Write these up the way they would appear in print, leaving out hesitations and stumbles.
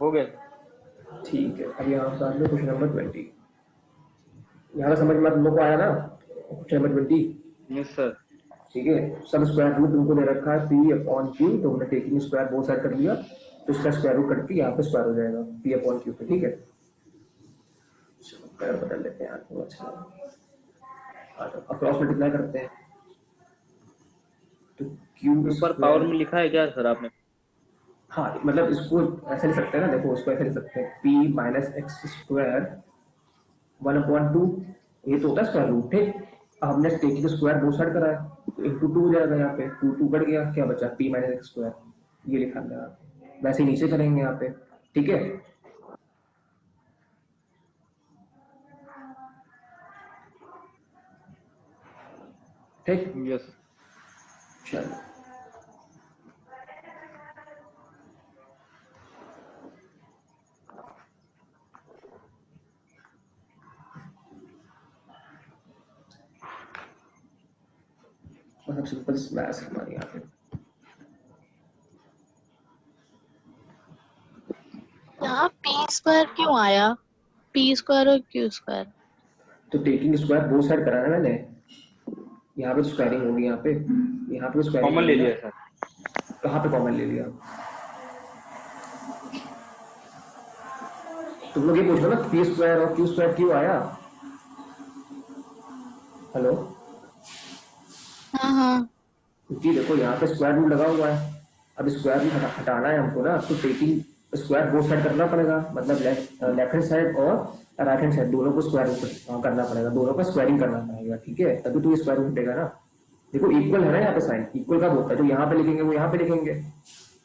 हो गया। ठीक है, अब यहाँ पर लो क्वेश्चन नंबर 20। यहाँ का समझ में तुम लोग को आया ना क्वेश्चन नंबर 20? Yes sir. ठीक है, सब स्क्वायर रूट तुमको दे रखा है पी अपॉन क्यू, तो हमने टेकिंग स्क्वायर बहुत साइड कर लिया, तो इसका स्क्वायर रूट करके यहाँ पे स्क्वायर हो जाएगा पी अपॉन क्यू पे। ठीक है, चलो कलर बदल लेते हैं तो अच्छा। अब क्रॉस मल्टीप्लाई करते हैं, तो क्यू ऊपर पावर स्क्वायर। में लिखा है क्या सर आपने? हाँ मतलब इसको ऐसे लिख सकते हैं ना, देखो इसको ऐसे लिख सकते हैं पी माइनस एक्स स्क्वायर 1/2, ये तो होता है स्क्वायर रूट। ठीक, अब हमने टेकिंग स्क्वायर दो साइड करा है, तो इंटू टू हो जाएगा, यहाँ पे टू टू कट गया, क्या बचा पी माइनस एक्स स्क्वायर, ये लिखा है। वैसे ही नीचे करेंगे यहाँ पे। ठीक है, ठीक, यस। चलो मतलब सिंपल मैथ्स हमारे यहाँ पे। यहाँ पी स्क्वायर क्यों आया? पी स्क्वायर और क्यू स्क्वायर। तो टेकिंग स्क्वायर दो साइड करा है मैंने, यहाँ पे स्क्वायरिंग होगी, यहाँ पे स्क्वायरिंग कॉमन ले होगी ना। लिया सर। कहाँ पे कॉमन ले लिया? तुम लोग ये पूछ लो ना पी स्क्वायर और क्यू स्क्वायर क्यों आया। हेलो, हाँ हाँ। क्योंकि देखो यहाँ पे स्क्वायर रूट लगा हुआ है, अब स्क्वायर रूट हटाना है हमको ना, तो टेकिंग स्क्वायर दो साइड करना पड़ेगा, मतलब लेफ्ट हैंड साइड और राइट हैंड साइड दोनों को स्क्वायर रूट करना पड़ेगा, दोनों का स्क्वायरिंग करना पड़ेगा। ठीक है, तभी तो ये स्क्वायर रूट हटेगा ना। देखो इक्वल है ना यहाँ पे साइन, इक्वल का होता है, जो यहाँ पे लिखेंगे वो यहाँ पे लिखेंगे,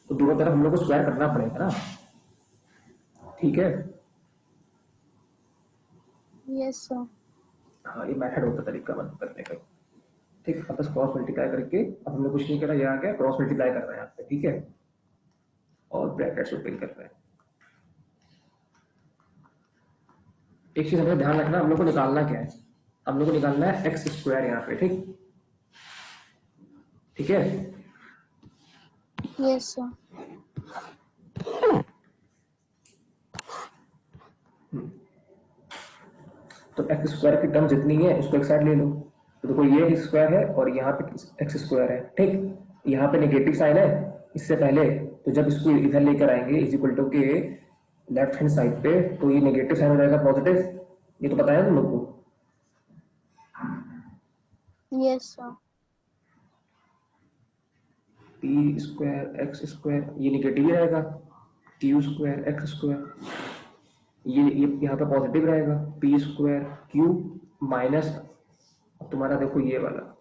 तो दोनों तरफ हम लोग को स्क्वायर करना पड़ेगा ना। ठीक है, यस सर। हाँ ये मेथड होता है तरीका मतलब करने का। ठीक, अब बस क्रॉस मल्टीप्लाई करके, अब हमने कुछ नहीं करा, ये आ गया क्रॉस मल्टीप्लाई कर रहे हैं यहाँ पे। ठीक है, और ब्रैकेट्स ओपन कर रहे हैं। एक चीज हमें ध्यान रखना, हम लोग को निकालना क्या है, हम लोग को निकालना है एक्स स्क्वायर यहाँ पे। ठीक, ठीक है, यस सर। तो एक्स स्क्वायर की टर्म जितनी है उसको एक साइड ले लो, तो देखो ये एक्स स्क्वायर है और यहाँ पे एक्स स्क्वायर है। ठीक, यहाँ पे नेगेटिव साइन है इससे पहले, तो जब इसको इधर लेकर आएंगे इज इक्वल टू के लेफ्ट हैंड साइड पे, तो ये नेगेटिव साइन हो जाएगा पॉजिटिव, ये तो पता है तुम लोग को। Yes sir. P square x square ये निगेटिव ही रहेगा, क्यू स्क्वायर एक्स स्क्वायर ये यहाँ पे पॉजिटिव रहेगा, पी स्क्वायर क्यू माइनस, अब तुम्हारा देखो ये वाला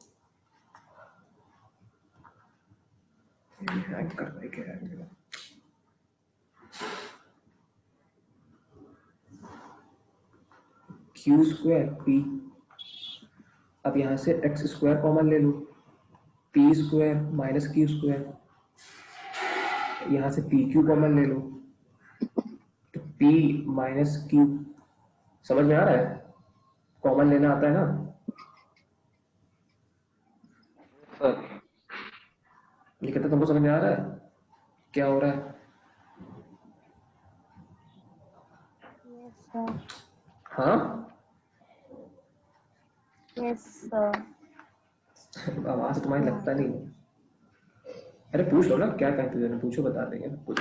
हैंग कर रहा है क्या है, क्यू स्क्वायर पी, अब यहाँ से एक्स स्क्वायर कॉमन ले लो, P square minus Q square, यहाँ से पी क्यू कॉमन ले लो, तो पी माइनस क्यू। समझ में आ रहा है, कॉमन लेना आता है ना। सर ये कहते तुमको समझ में आ रहा है क्या हो रहा है? Yes sir. हाँ यस सर। आवाज तुम्हारी लगता नहीं है। अरे पूछ लो ना, क्या कंफ्यूजन है, पूछो बता देंगे कुछ,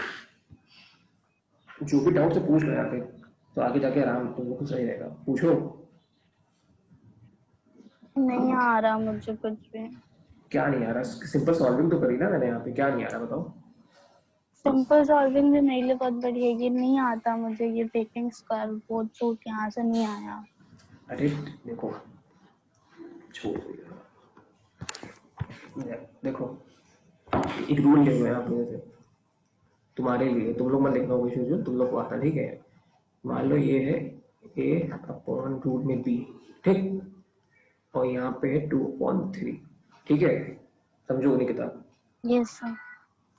जो भी डाउट से पूछ लो यहाँ पे, तो आगे जाके आराम तुम लोग को सही रहेगा। पूछो। नहीं आ रहा मुझे कुछ भी। क्या नहीं आ रहा? सिंपल सॉल्विंग तो करी ना मैंने यहाँ पे, क्या नहीं आ रहा बताओ? सिंपल सॉल्विंग भी नहीं ले बहुत बढ़िया, ये नहीं आता मुझे, ये टेकिंग स्क्वायर बहुत छूट यहाँ से नहीं आया। अरे देखो छोड़ दो देखो एक रूल ले हुए आप लोगों से, तुम्हारे लिए, तुम लोग मत लिखना कोई जो तुम लोग को आता। ठीक है, मान लो ये है ए अपॉन रूट में बी, ठीक, और यहाँ पे है 2/3। ठीक है, समझो नहीं किताब। Yes sir.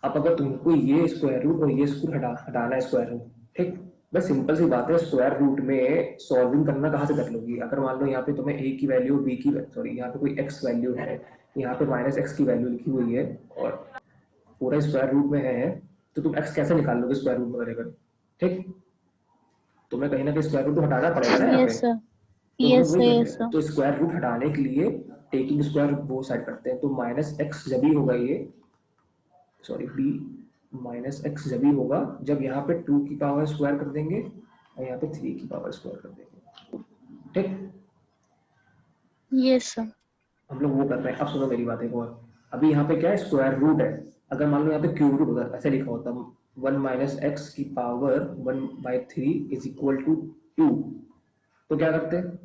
अब अगर तुमको ये स्क्वायर रूट और ये स्क्वायर हटाना है स्क्वायर रूट, ठीक, बस सिंपल सी बात है, स्क्वायर रूट में सॉल्विंग करना कहाँ से कर लोगी? अगर मान लो यहाँ पे तुम्हें a की वैल्यू, b की सॉरी यहाँ पे कोई x वैल्यू है, यहाँ पे माइनस एक्स की वैल्यू लिखी हुई है और पूरा स्क्वायर रूट में है, तो तुम x कैसे निकाल लोगे स्क्वायर रूट में करेगा? ठीक, तुम्हें कहीं ना कहीं स्क्वायर रूट हटाना पड़ेगा ना यहाँ पे। यस सर, तो हम लोग यस वही सर, करते यस हैं, सर। तो स्क्वायर रूट हटाने के लिए टेकिंग स्क्वायर वो साइड करते हैं, तो माइनस एक्स जब ही होगा ये, सॉरी बी माइनस एक्स जब ही होगा जब यहाँ पे 2 की पावर स्क्वायर कर देंगे और यहाँ पे 3 की पावर स्क्वायर कर देंगे। ठीक, यस सर। हम लोग वो कर रहे हैं। अब सुनो मेरी बात एक और, अभी यहाँ पे क्या है, स्क्वायर रूट है। अगर मान लो यहाँ पे क्यूब रूट होता, ऐसे लिखा होता 1 माइनस एक्स की पावर 1/3 इज इक्वल टू 2, तो क्या करते हैं?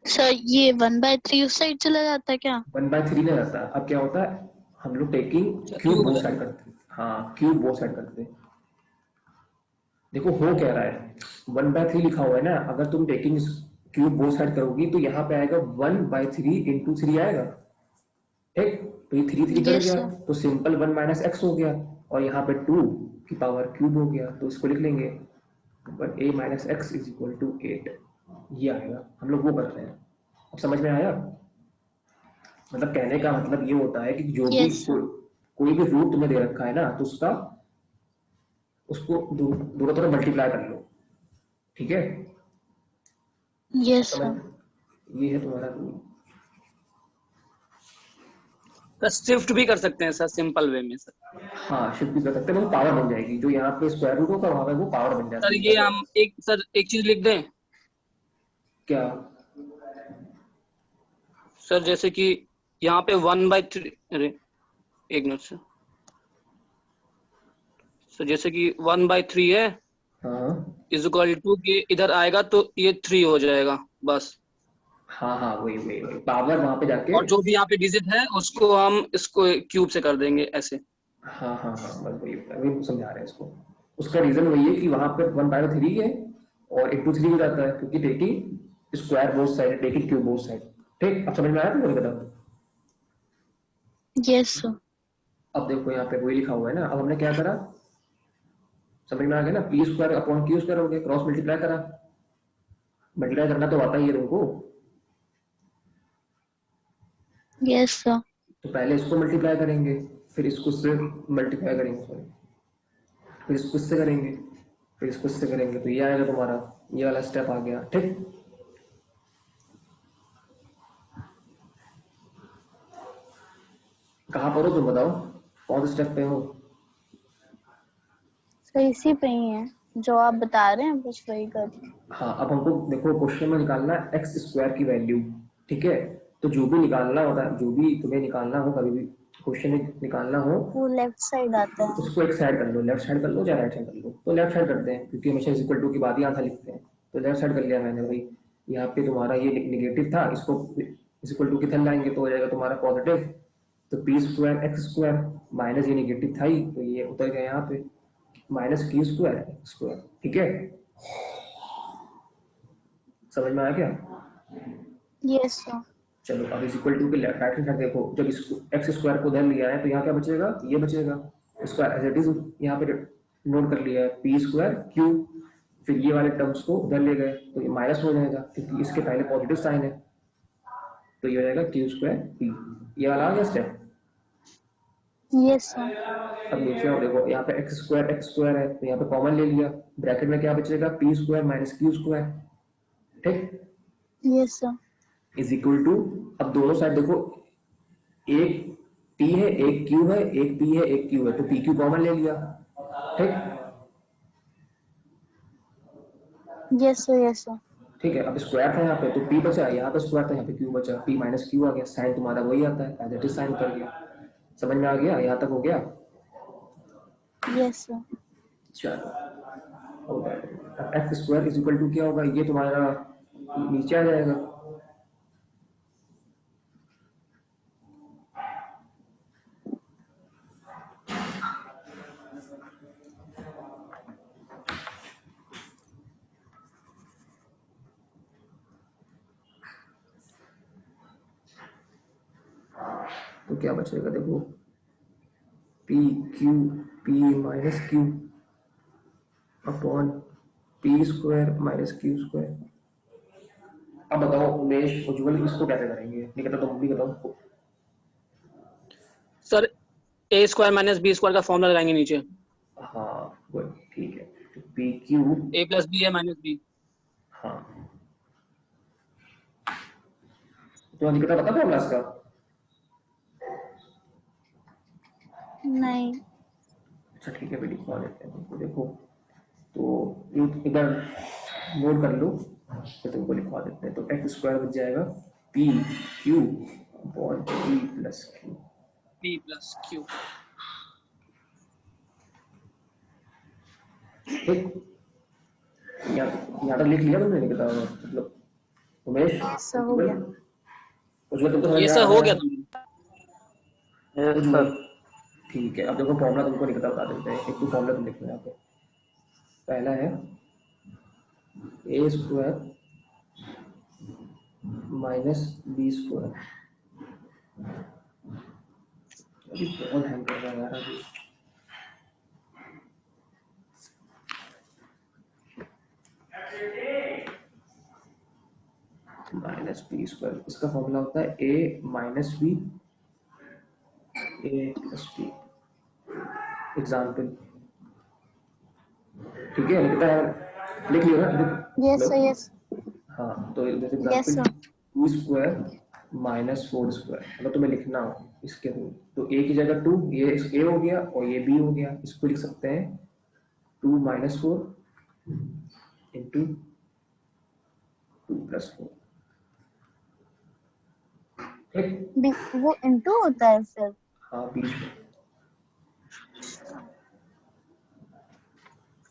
सर ये 1/3 उस साइड चला जाता है क्या? 1/3 नहीं रहता। अब क्या होता है, हम लोग टेकिंग क्यूब क्यूब हो बोथ जाता साइड करते हैं। हाँ, क्यूब बोथ साइड करते हैं। देखो हो क्या रहा है, 1/3 लिखा हुआ है ना, अगर तुम टेकिंग क्यूब बोथ साइड करोगी तो यहाँ पे आएगा 1/3 इंटू 3 आएगा। ठीक, तो ये 3 3 कट यस गया, सर। तो सिंपल 1 माइनस एक्स हो गया, और यहाँ पे 2 की पावर क्यूब हो गया, तो इसको लिख लेंगे a minus x is equal to 8, ये आएगा। हम लोग वो कर रहे हैं। अब समझ में आया? मतलब कहने का मतलब ये होता है कि जो भी यस सर। कोई भी रूट तुम्हें दे रखा है ना, तो उसका उसको दोनों तरफ मल्टीप्लाई कर लो। ठीक है, यस समझ, सर। ये है तुम्हारा रूल। सर शिफ्ट भी कर सकते हैं सर सिंपल वे में सर। हाँ, शिफ्ट भी कर सकते हैं, वो पावर बन जाएगी, जो यहाँ पे स्क्वायर रूट होगा वहां पे वो पावर बन सर जाती है। ये हम एक चीज लिख दें क्या? सर, जैसे कि यहाँ पे 1/3, अरे एक मिनट सर। सर जैसे कि 1/3 है हाँ इज इक्वल टू, ये इधर आएगा तो ये 3 हो जाएगा बस। हाँ हाँ, वही वही वही पावर वहां पे जाके। और जो भी यहाँ पे डिजिट है उसको हम इसको क्यूब से कर देंगे ऐसे। हाँ हाँ हाँ, बस वही वही समझा रहे हैं इसको। उसका रीजन वही है कि वहां पे 1/3 है और इंटू 3 हो जाता है, क्योंकि taking square both side, taking cube both side. ठीक, अब समझ में आया तुमको? बताओ। Yes sir. अब देखो यहाँ पे वही लिखा हुआ है ना, अब हमने क्या करा, समझ में आ गया ना, P square upon Q square हो गया, क्रॉस मल्टीप्लाई करा। मल्टीप्लाई करना तो आता ही है तुमको, यस सर। तो पहले इसको मल्टीप्लाई करेंगे, फिर इसको इससे मल्टीप्लाई करेंगे, सॉरी, फिर इसको इससे करेंगे, फिर इसको इससे करेंगे, तो ये आएगा तुम्हारा, ये वाला स्टेप आ गया। ठीक, कहाँ पर हो तुम बताओ, कौन से स्टेप पे हो? सर इसी पे ही है जो आप बता रहे हैं, बस वही कर रही हूँ। हाँ, अब हमको देखो क्वेश्चन में निकालना है एक्स स्क्वायर की वैल्यू। ठीक है, तो जो भी निकालना होता है, जो भी तुम्हें निकालना हो, कभी भी क्वेश्चन में निकालना हो, वो लेफ्ट साइड आता है। उसको एक साइड कर लो, लेफ्ट साइड कर लो या राइट साइड कर लो। तो लेफ्ट साइड करते हैं क्योंकि हमेशा इज इक्वल टू की बात ही आंसर लिखते हैं, तो लेफ्ट साइड कर लिया मैंने भाई। यहाँ पे तुम्हारा ये निगेटिव था, इसको इज इक्वल टू किधर लाएंगे तो हो जाएगा तुम्हारा पॉजिटिव, तो P square x square, minus ये निगेटिव था ही तो ये उतर गया यहाँ पे, minus Q square x square. ठीक है, समझ में आया क्या? Yes sir. चलो, अब इज इक्वल टू के राइट हैंड साइड देखो, जब इसको एक्स स्क्वायर को उधर लिया है तो यहाँ क्या बचेगा, ये बचेगा। इसका एज इट इज यहाँ पे नोट कर लिया है, पी स्क्वायर क्यू, फिर ये वाले टर्म्स को उधर ले गए तो ये माइनस हो जाएगा क्योंकि इसके पहले पॉजिटिव साइन है, तो ये हो जाएगा क्यू स्क्वायर पी। ये वाला आ गया स्टेप। Yes sir. अब नीचे और देखो, यहाँ पे एक्स स्क्वायर है तो यहाँ पे कॉमन ले लिया, ब्रैकेट में क्या बचेगा, P square minus Q square. ठीक, yes sir. Is equal to, अब दोनों साइड देखो, एक पी है एक क्यू है, एक पी है एक क्यू है, तो पी क्यू कॉमन ले लिया। ठीक, यस सर। Yes sir. ठीक है, अब स्क्वायर था यहाँ पे तो पी बचा, यहाँ पे स्क्वायर था यहाँ पे क्यू बचा, पी माइनस क्यू आ गया, साइन तुम्हारा वही आता है, एज इट इज साइन कर गया। समझ में आ गया? यहाँ तक हो गया? Yes sir. चलो, अब x square is equal to क्या होगा, ये तुम्हारा नीचे आ जाएगा। तो क्या बचेगा देखो, P Q P minus Q upon P square minus Q square. अब बताओ उमेश उज्ज्वल इसको कैसे करेंगे? नहीं कहता तुम भी बताओ। सर ए स्क्वायर माइनस बी स्क्वायर का फॉर्मूला लगाएंगे नीचे। हाँ गुड, ठीक है। तो पी क्यू, ए प्लस बी है माइनस बी। हाँ तो निकिता पता फॉर्मूला इसका? नहीं। अच्छा ठीक है, लिखवा देते हैं तुमको। देखो तो ये इधर नोट कर लो, तो तुमको लिखवा देते हैं। तो एक्स स्क्वायर बच जाएगा p q upon p plus q. B plus q. ठीक, यहाँ तक लिख लिया तुमने निकिता? मतलब उमेश, ऐसा हो गया। उज्ज्वल तुमको समझ ये में आ सर रहा हो है? गया तुमने। यस उज्ज्वल सर। ठीक है। अब देखो फॉर्मूला तुमको निकिता बता देते हैं। एक तो फॉर्मूला तुम लिख लो यहाँ पे। पहला है ए स्क्वायर माइनस बी स्क्वायर। अभी बहुत हैंग कर रहा है यार अभी। माइनस बी स्क्वायर, इसका फॉर्मूला होता है ए minus B A plus B. Example, ठीक है लिखता है, लिख लियो ना? यस लो, सर, यस। हाँ तो जैसे yes example sir. 2 square minus 4 square, अगर तुम्हें लिखना हो इसके थ्रू, तो ए की जगह 2, ये ए हो गया और ये बी हो गया। इसको लिख सकते हैं 2 माइनस 4 इंटू 2 प्लस 4। ठीक, वो इंटू होता है सर? हाँ बीच में।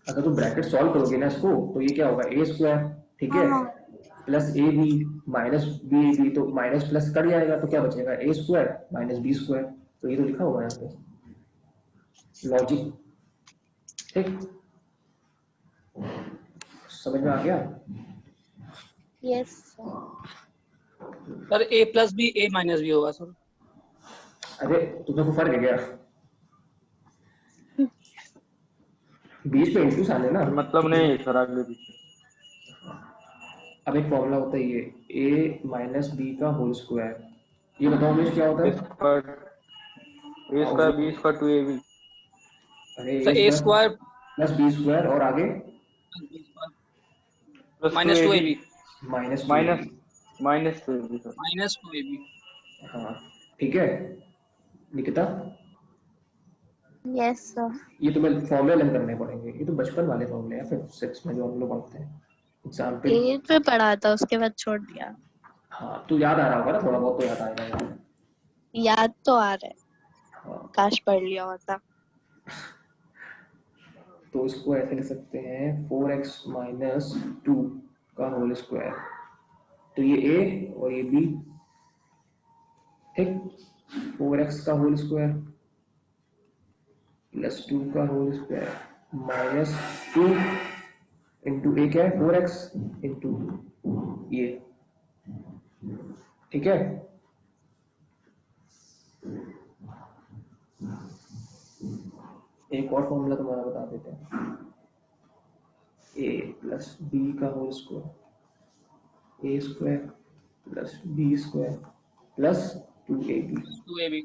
अगर तुम ब्रैकेट सॉल्व करोगे ना इसको, तो ये क्या होगा ए स्क्वायर, ठीक है, हाँ। Plus a B minus b b, तो माइनस प्लस कट जाएगा तो क्या बचेगा? A square minus b square. तो ये तो लिखा हुआ है यहाँ पे लॉजिक। ठीक, समझ में आ गया? यस सर ए प्लस बी ए माइनस बी होगा सर। अरे तुम्हें को फर्क है क्या? बीच में इंटू आने ना, मतलब नहीं है सर आगे पीछे। अब एक फॉर्मूला होता है ये ए माइनस बी का होल स्क्वायर। ये बताओ मुझे क्या होता ए है? स्क्वायर बी स्क्वायर टू ए बी अरे sir A A square square plus B square और आगे plus minus two A B minus two A minus B. Minus two A B sir. Minus two A B. हाँ ठीक है Nikita, yes sir. ये तुम्हें फॉर्मूले learn करने पड़ेंगे। ये तो बचपन वाले फॉर्मूले हैं, फिर 6 में जो हम लोग पढ़ते हैं। एग्जाम्पल, 8 पे पढ़ा था, उसके बाद छोड़ दिया। हाँ तो याद आ रहा होगा ना, थोड़ा बहुत तो याद आएगा यार। याद तो आ रहा है, हाँ काश पढ़ लिया होता। तो इसको ऐसे लिख सकते हैं 4x माइनस 2 का होल स्क्वायर। तो ये a और ये b, ठीक, 4x का होल स्क्वायर प्लस 2 का होल स्क्वायर माइनस 2 इंटू ए क्या है 4x इंटू ये, ठीक है। एक और फॉर्मूला तुम्हारा बता देते हैं, a प्लस बी का whole square a square plus B square plus 2ab। Two A b.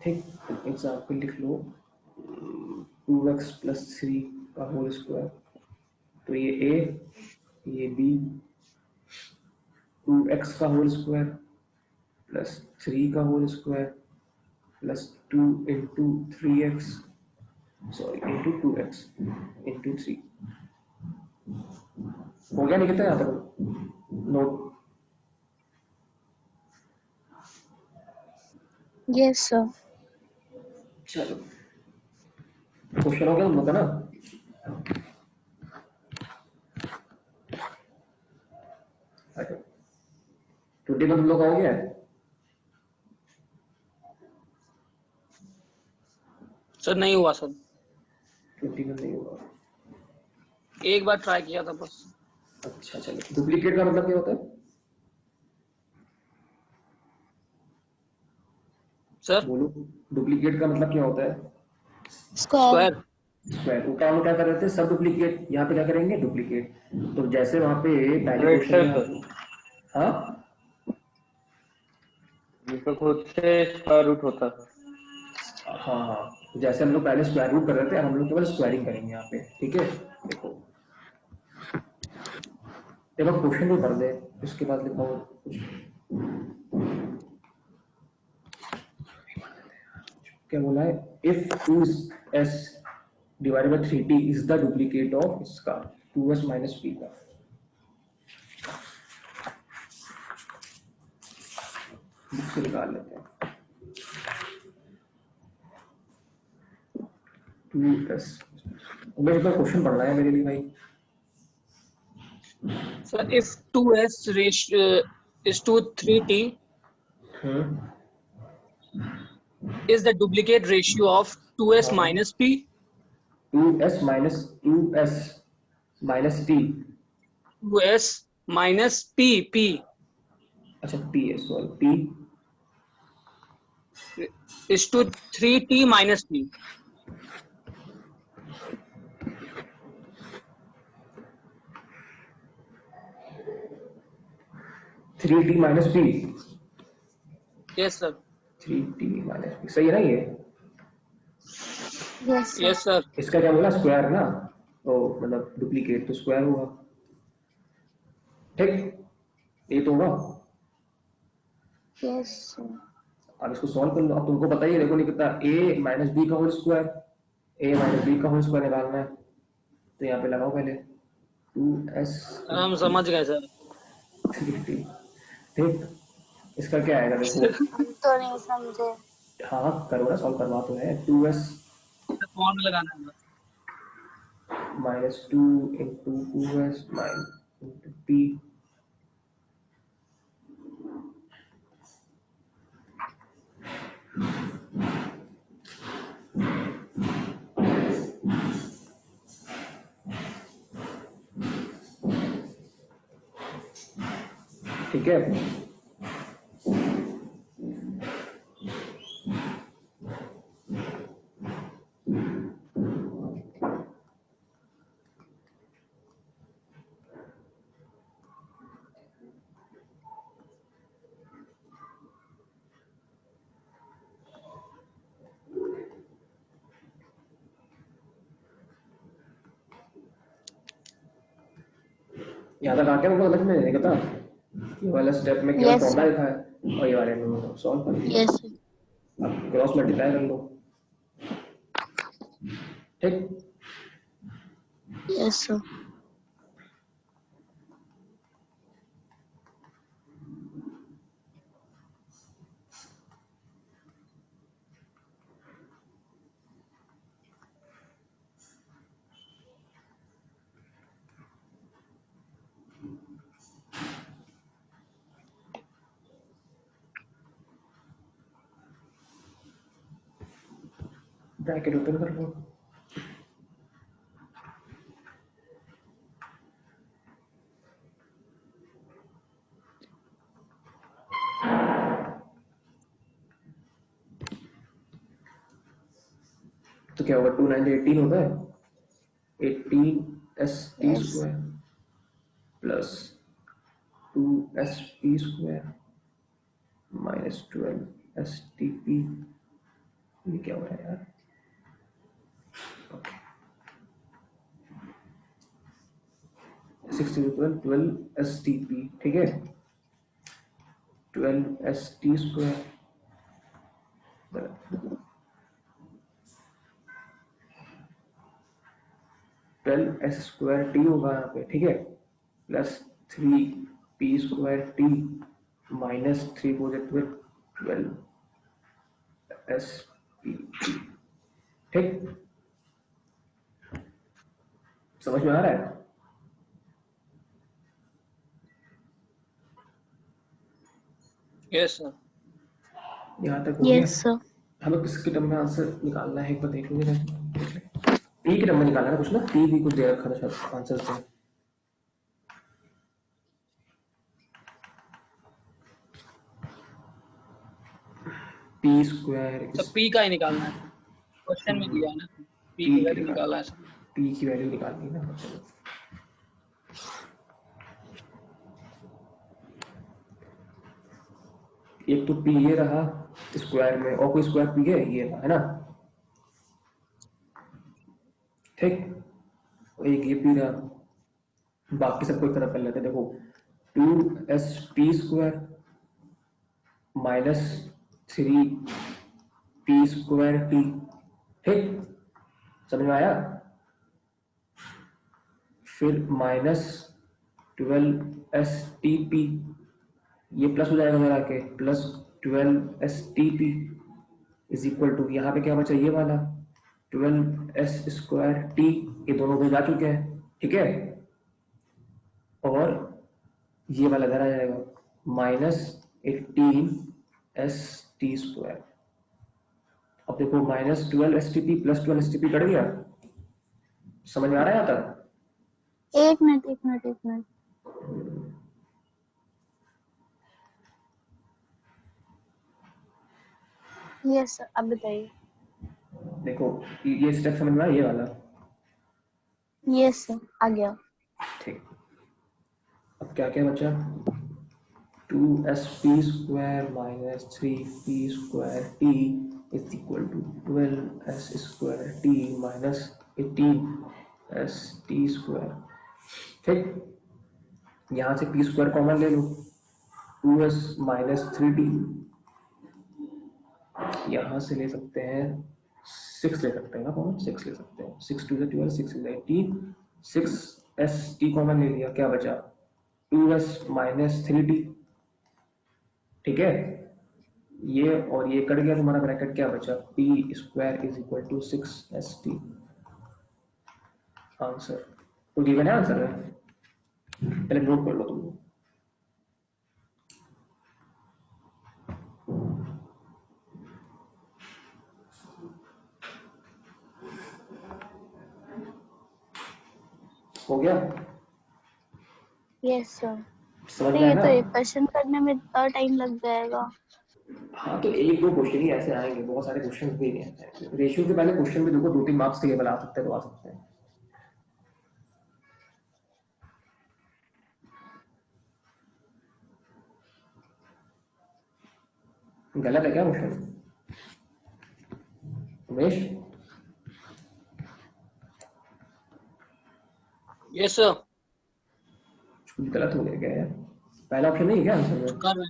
ठीक, एग्जाम्पल लिख लो 2x प्लस 3 का होल स्क्वायर। तो ये a ये b, 2x का होल स्क्वायर प्लस 3 का whole square plus 2 into 3x, sorry into 2x into 3। हो गया नहीं? कितना यहाँ तक नोट? Yes sir. चलो क्वेश्चन हो गया तुम लोग का ना? अच्छा 20 का तुम लोग का हो गया है? सर नहीं हुआ सर, 20 का नहीं हुआ। एक बार ट्राई किया था बस। अच्छा चलो, डुप्लीकेट का मतलब क्या होता है? सर बोलो, डुप्लीकेट का मतलब क्या होता है? स्क्वायर। स्क्वायर। स्क्वायर। ऊपर हम क्या कर रहे थे? सब डुप्लीकेट। यहाँ पे क्या करेंगे? डुप्लीकेट। तो जैसे वहां पे पहले राइट क्वेश्चन साइड में सर, हाँ इसका खुद से स्क्वायर रूट होता है। हाँ हाँ, तो जैसे हम लोग पहले स्क्वायर रूट कर रहे थे, अब हम लोग केवल स्क्वायरिंग करेंगे यहाँ पे। ठीक है, देखो एक बार क्वेश्चन भी भर दे, उसके बाद लिखा हो कुछ। क्या बोला है? If 2s divided by 3t is the duplicate of इसका 2s माइनस p का। बुक से निकाल लेते हैं। 2s मेरे को क्वेश्चन पढ़ना है मेरे लिए भाई। Sir if 2s ratio is to 3t is the duplicate ratio of 2s minus p. 2s minus t। 2s minus p अच्छा p है, sorry p is to 3t minus p. 3t minus p। Yes sir. 3t minus p सही है ना ये? Yes sir. Yes sir. इसका क्या बोला? Square है ना, तो मतलब डुप्लीकेट तो स्क्वायर होगा। ठीक, ये तो होगा। Yes sir. अब इसको सॉल्व कर लो। अब तुमको पता ही है, देखो नहीं कितना a माइनस बी का whole square, a minus B का होल स्क्वायर निकालना है। तो यहाँ पे लगाओ पहले 2s हम समझ गए सर। 3t। ठीक, इसका क्या आएगा देखो। हम तो नहीं समझे। हाँ करो ना, सॉल्व करवा तो है। 2s फॉर्मूला लगाना है बस। Minus 2 into 2s minus into p। ठीक है, यहाँ तक आके मुझको समझ में नहीं पता ये वाला स्टेप में केवल Yes, फॉर्मूला sir. लिखा है, और ये वाले में सॉल्व कर दिया। Yes sir. अब क्रॉस मल्टीप्लाई कर लो। ठीक, यस सर। ब्रैकेट ओपन कर लो। तो क्या होगा? 2 9 18 होता है। 18s t Yes. Square plus 2s p square minus 12s t p। ये क्या हो रहा है यार? Okay, 12s t p। ठीक है, 12s t square 12s square T होगा यहाँ पे। ठीक है, plus 3p square t minus 3 को 12s p। ठीक, समझ में आ रहा है? Yes sir. यहाँ तक हो गया। Yes sir. हमें किसके टर्म में आंसर निकालना है एक बार देख लेंगे। पी के टर्म में निकालना है कुछ ना, पी भी कुछ दे रखा था शायद आंसर से। पी स्क्वायर सब पी का ही निकालना है, क्वेश्चन में दिया है ना, पी की वैल्यू निकाला है सब। पी की वैल्यू निकालनी है ना। चलो एक तो पी ये रहा स्क्वायर में, और कोई स्क्वायर पी ये रहा है ना, ठीक। और एक ये पी रहा, बाकी सबको एक तरफ कर लेते हैं। देखो 2sp square minus 3p square T, ठीक, समझ में आया। फिर माइनस 12stp, ये प्लस हो जाएगा मेरा के, plus 12stp is equal to, यहाँ पे क्या बचा ये वाला 12s स्क्वायर टी, ये दोनों भी जा चुके हैं, ठीक है। और ये वाला इधर आ जाएगा माइनस 18st स्क्वायर। अब देखो minus 12stp plus 12stp cut गया, समझ में आ रहा है यहाँ तक। एक मिनट। यस सर, अब बताइए। देखो ये स्टेप समझ में आया, ये वाला, यस सर, आ गया। ठीक। अब क्या क्या बचा, 2sp square minus 3p square t is equal to 12s square t minus 18st square, ठीक। यहाँ से p स्क्वायर कॉमन ले लो, 2s माइनस 3t, यहाँ से ले सकते हैं 6 ले सकते हैं ना कॉमन, 6 ले सकते हैं, 6 2 12 6 18, 6st कॉमन ले लिया, क्या बचा 2s माइनस 3t, ठीक है। ये और ये कट गया, तुम्हारा ब्रैकेट क्या बचा, p square is equal to 6st answer. तो गिवन है आंसर है, पहले नोट कर लो तुम। हो गया, यस सर। समझ तो में आया ये ना। तो एक क्वेश्चन करने में इतना टाइम लग जाएगा। हाँ तो एक दो क्वेश्चन ही ऐसे आएंगे, बहुत सारे क्वेश्चन भी नहीं आते। रेशियो के पहले क्वेश्चन भी देखो, 2-3 मार्क्स के केवल आ सकते हैं तो आ सकते हैं। गलत है क्या क्वेश्चन उमेश? यस सर, कुछ गलत हो गया क्या यार? पहला ऑप्शन नहीं है क्या आंसर में? कर रहे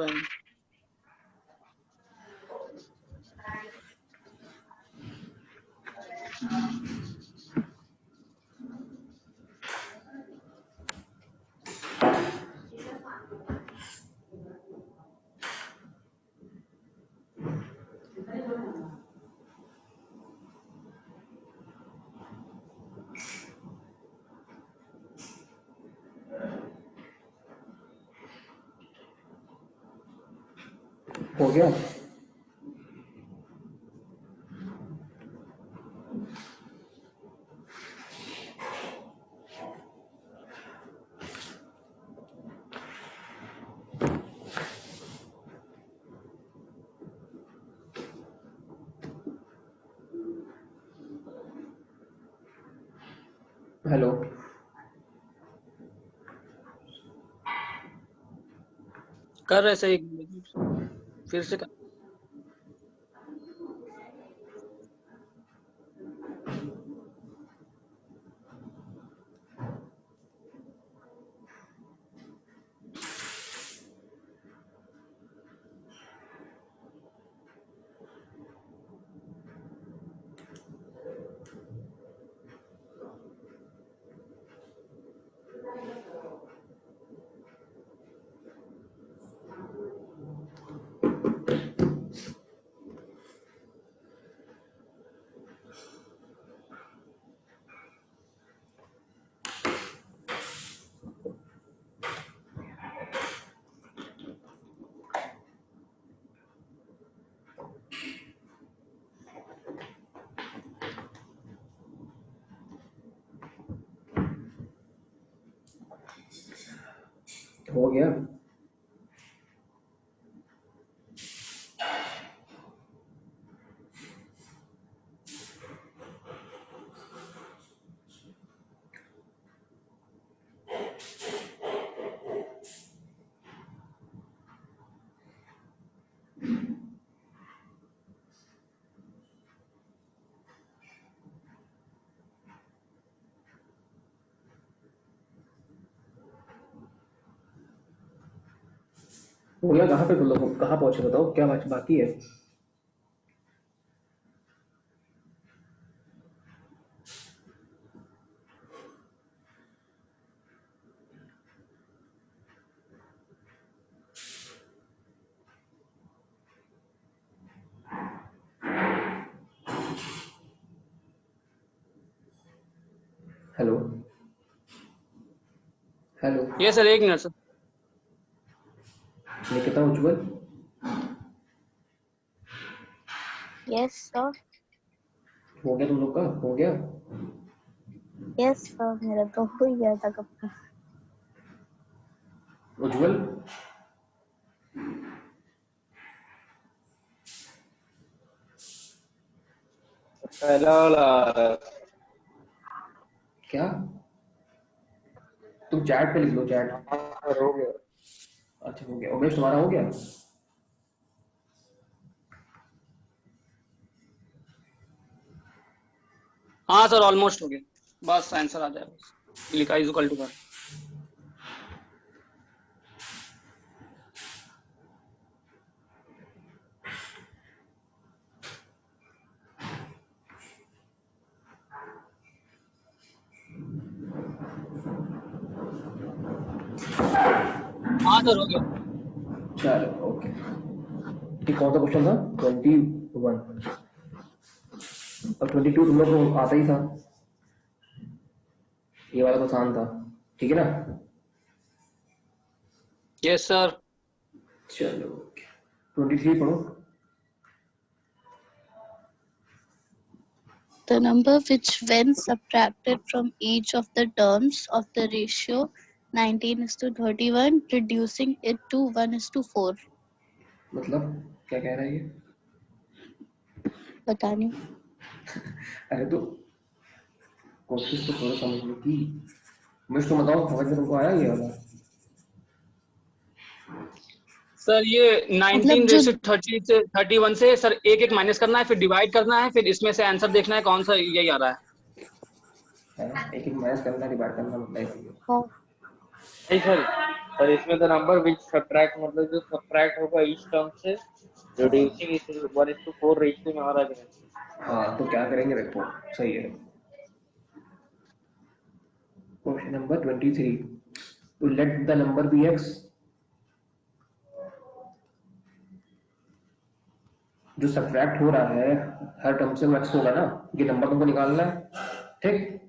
हैं। हो गया, हेलो कर रहे सही, फिर से कर। हो गया। हो गया? कहाँ पे तुम लोग कहाँ पहुंचे बताओ, क्या बाकी है? हेलो हेलो, ये सर 1 मिनट सर। निकिता, उज्जवल, यस सर। हो गया तुम लोग का? हो गया? यस सर, मेरा तो हो ही गया था कब का। उज्जवल, पहला वाला आ रहा है। क्या? तुम चैट पे लिख लो, चैट। हाँ सर, हो गया। अच्छा हो गया। उमेश तुम्हारा हो गया? हाँ सर ऑलमोस्ट हो गया, बस आंसर आ जाए बस। लिखा इज इक्वल टू कर। हाँ सर हो गया। चलो ओके। ठीक, कौन सा क्वेश्चन था? 21 और 22 तुम लोग को आता ही था, ये वाला तो आसान था, ठीक है ना? Yes sir. चलो ओके, 23 पढ़ो। The number which, when subtracted from each of the terms of the ratio 19:31, reducing it to 1:4. मतलब क्या कह रहा है ये? पता नहीं। अरे तो कोशिश तो थोड़ा समझने की। उमेश तो बताओ, समझ में तुमको आया ये वाला? सर ये मतलब 19 जो रेशो 30 से 31 से सर एक एक माइनस करना है, फिर डिवाइड करना है, फिर इसमें से आंसर देखना है कौन सा यही आ रहा है। है ना, एक एक माइनस करना, डिवाइड करना, मतलब ये। हाँ, नहीं सर, सर इसमें द नंबर विच सब्ट्रैक्ट मतलब जो सब्ट्रैक्ट होगा इस टर्म से रिड्यूसिंग इस 1:4 रेशियो में आ रहा है। हाँ तो क्या करेंगे देखो, सही है। Question number 23, to let the number be x, जो सब्ट्रैक्ट हो रहा है हर टर्म से वो x होगा ना, ये नंबर तुमको निकालना है, ठीक?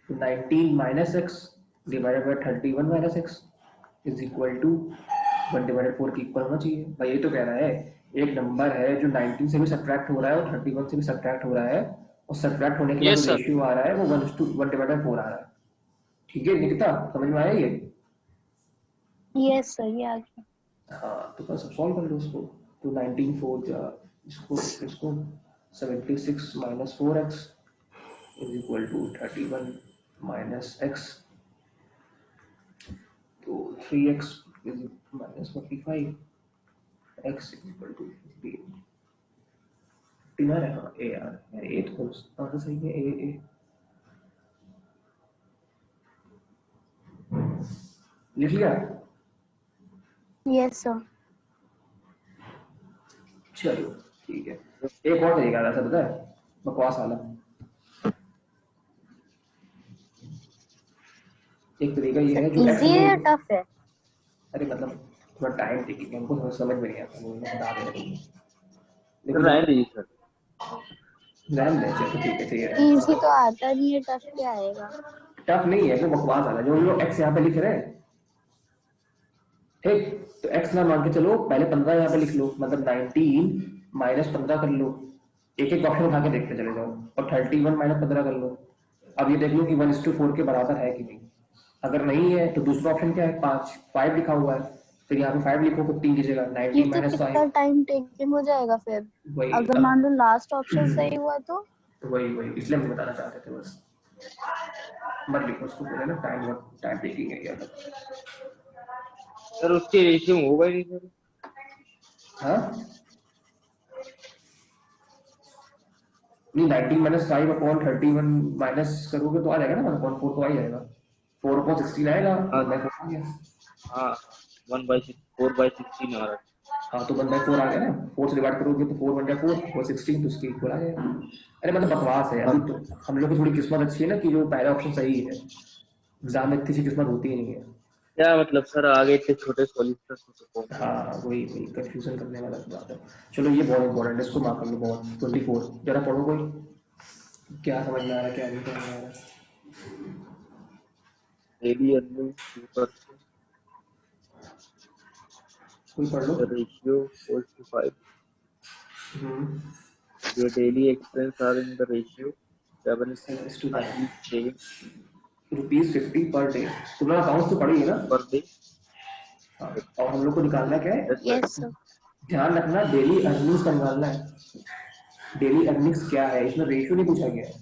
19 minus x divided by 31 minus x is equal to 1/4 के इक्वल होना चाहिए भाई। ये तो कह रहा है एक नंबर है जो 19 से भी सब्ट्रैक्ट हो रहा है और 31 से भी सब्ट्रैक्ट हो रहा है, और सब्ट्रैक्ट होने के बाद जो यस सर। रेशियो आ रहा है वो 1/4 आ रहा है। ठीक है निकिता, समझ में आया ये? यस सर, ये आ गया। हाँ तो बस अब सॉल्व कर लो उसको। तो 19 4 इसको इसको 76 minus 4x is equal to 31 minus x, तो 3x is minus 45, x is equal to 15। यार हाँ ए यार 8 को आंसर सही है, ए ए लिख लिया। Yes sir. चलो ठीक है, एक और तरीका था पता है, बकवास वाला। एक तरीका ये है जो x इजी है या में, टफ है? अरे मतलब थोड़ा टाइम टेकिंग है, हमको समझ में नहीं आता, वो मैं बता दे रहा हूँ। लेकिन रहने दीजिए सर। रैम ले, चलो ठीक है, चाहिए इजी तो आता नहीं है, टफ क्या आएगा? टफ नहीं है, वो बकवास वाला जो हम लोग x यहाँ पे लिख रहे हैं, ठीक? तो x ना मान के चलो, पहले 15 यहाँ पे लिख लो, मतलब 19 माइनस 15 कर लो, एक एक ऑप्शन उठा के देखते चले जाओ, और 31 माइनस 15 कर लो। अब ये देख लो कि 1:4 के बराबर है कि नहीं। अगर नहीं है तो दूसरा ऑप्शन क्या है, 5 लिखा हुआ है, फिर यहाँ पे 5 लिखो, 15 कीजिएगा, ये 19 तो माइनस कितना 5। टाइम टेकिंग हो जाएगा फिर, वही अगर मान लो लास्ट ऑप्शन सही हुआ तो? वही वही इसलिए हम बताना चाहते थे बस, मत लिखो उसको, बोले ना टाइम टाइम टेकिंग है क्या। सर उसके रेशियो में होगा ही नहीं सर। हाँ नहीं, 19 माइनस 5 अपॉन 31 माइनस करोगे तो आ जाएगा ना, 1/4 तो आ ही जाएगा, 4/16 आएगा, हाँ मैं आ गया। हाँ 1/6 4/16 आ रहा है। हाँ तो 1/4 आ गया ना, 4 से डिवाइड करोगे तो 4 1 4 और 16 तो उसके इक्वल आ जाएगा। अरे मतलब बकवास है अभी तो। हम लोग की थोड़ी किस्मत अच्छी है ना कि जो पहला ऑप्शन सही है, एग्जाम में इतनी सी किस्मत होती ही नहीं है। क्या मतलब सर, आगे इतने छोटे सॉल्यूशन से कौन। हाँ वही वही कंफ्यूजन करने वाला बात है। चलो ये बहुत इंपॉर्टेंट है, इसको मार्क कर लो। बहुत 24 जरा पढ़ो कोई, क्या समझ में आ रहा है क्या नहीं समझ में आ रहा है। डेली अर्निंग 2%, कोई पढ़ लो। the ratio equals to 5. Hmm, Your daily expense are in the ratio 7 is to 7:9 and each saving ₹50 per day. तुम्हारा अकाउंट तो पढ़ी है ना। per day. हाँ, और हम लोग को निकालना क्या है, Yes sir. Yes, sir. ध्यान रखना डेली अर्निंग्स का निकालना है। डेली अर्निंग्स क्या है, इसमें रेशियो नहीं पूछा गया है,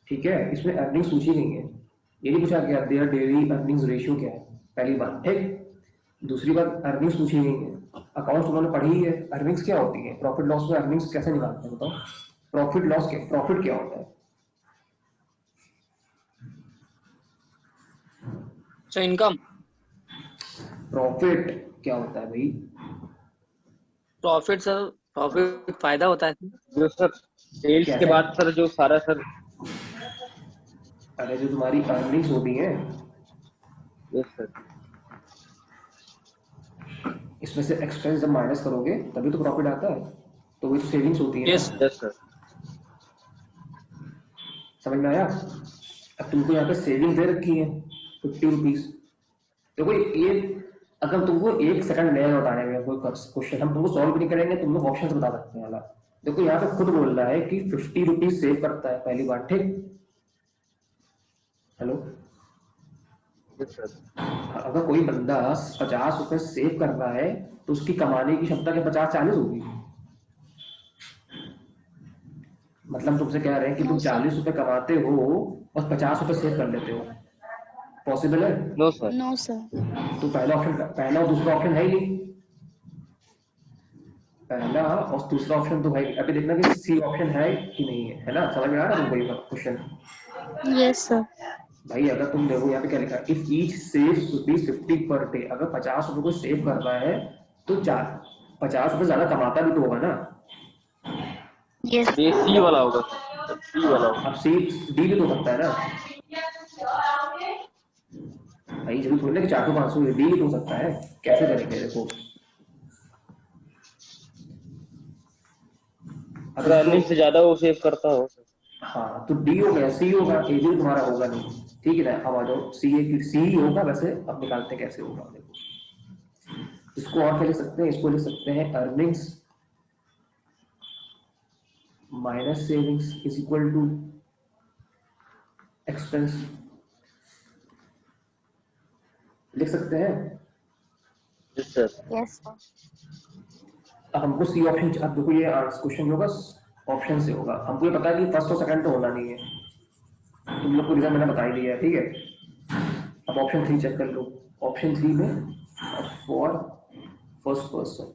ठीक है। इसमें अर्निंग्स पूछी गई है, ये नहीं पूछा गया देयर डेली अर्निंग्स रेशियो क्या है, पहली बात, ठीक। दूसरी बात अर्निंग्स पूछी गई है, अकाउंट्स उन्होंने पढ़ी ही है। अर्निंग्स क्या होती है, प्रॉफिट लॉस में अर्निंग्स कैसे निकालते हैं बताओ। प्रॉफिट लॉस क्या, प्रॉफिट क्या होता है। सो इनकम, प्रॉफिट क्या होता है भाई। प्रॉफिट सर, प्रॉफिट फायदा होता है। जो सर सेल्स के कैसे, बाद सर जो सारा सर। अरे जो तुम्हारी अर्निंग्स होती हैं यस सर। इसमें से एक्सपेंस जब माइनस करोगे तभी तो प्रॉफिट आता है, तो वही तो सेविंग्स होती है यस। ना। Yes sir. समझ में आया। अब तुमको यहाँ पे सेविंग दे रखी है ₹50। देखो ये, अगर तुमको 1 सेकंड लगेगा बताने में कोई क्वेश्चन, हम तुमको सॉल्व भी नहीं करेंगे, तुम लोग ऑप्शन बता सकते हैं वाला। देखो यहाँ पे खुद बोल रहा है कि ₹50 सेव करता है, पहली बात, ठीक। Hello, yes sir. अगर कोई बंदा ₹50 सेव कर रहा है तो उसकी कमाने की क्षमता क्या 50-40 होगी। मतलब तुमसे कह रहे हैं कि No, तुम sir. ₹40 कमाते हो और ₹50 सेव कर लेते हो, पॉसिबल है। No sir. No, sir. तो पहला ऑप्शन, पहला और दूसरा ऑप्शन है ही नहीं, पहला और दूसरा ऑप्शन तो है। अभी देखना कि सी ऑप्शन है कि नहीं है ना। समझ में आ रहा है तुमको ये क्वेश्चन। Yes, sir. भाई अगर तुम देखो यहाँ पे क्या लिखा है, if each saves ₹50 per day, अगर ₹50 को सेव कर रहा है तो चार ₹50 ज्यादा कमाता भी तो होगा ना। Yes. ये सी वाला होगा सर, सी वाला होगा। अब सी डी भी तो हो सकता है ना भाई, जरूर थोड़ी ना कि 400-500 डी भी तो हो सकता है। कैसे करेंगे देखो, अब सर अर्निंग से इसको, ज्यादा वो सेव करता हो सर। हाँ तो डी हो गया, सी होगा, ए भी तुम्हारा होगा नहीं, ठीक है ना। अब आ जाओ सी, ए सी ही होगा वैसे। अब निकालते हैं कैसे होगा, देखो इसको और क्या लिख सकते हैं, इसको लिख सकते हैं earnings minus savings is equal to expense, लिख सकते हैं। Yes sir. Yes, sir. अब हमको सी ऑप्शन, अब देखो ये क्वेश्चन होगा ऑप्शन से होगा, हमको ये पता है कि फर्स्ट और सेकंड तो होना नहीं है, तुम लोग को रीजन मैंने बता ही दिया है, ठीक है। अब ऑप्शन 3 चेक कर लो। ऑप्शन 3 में फॉर फर्स्ट पर्सन,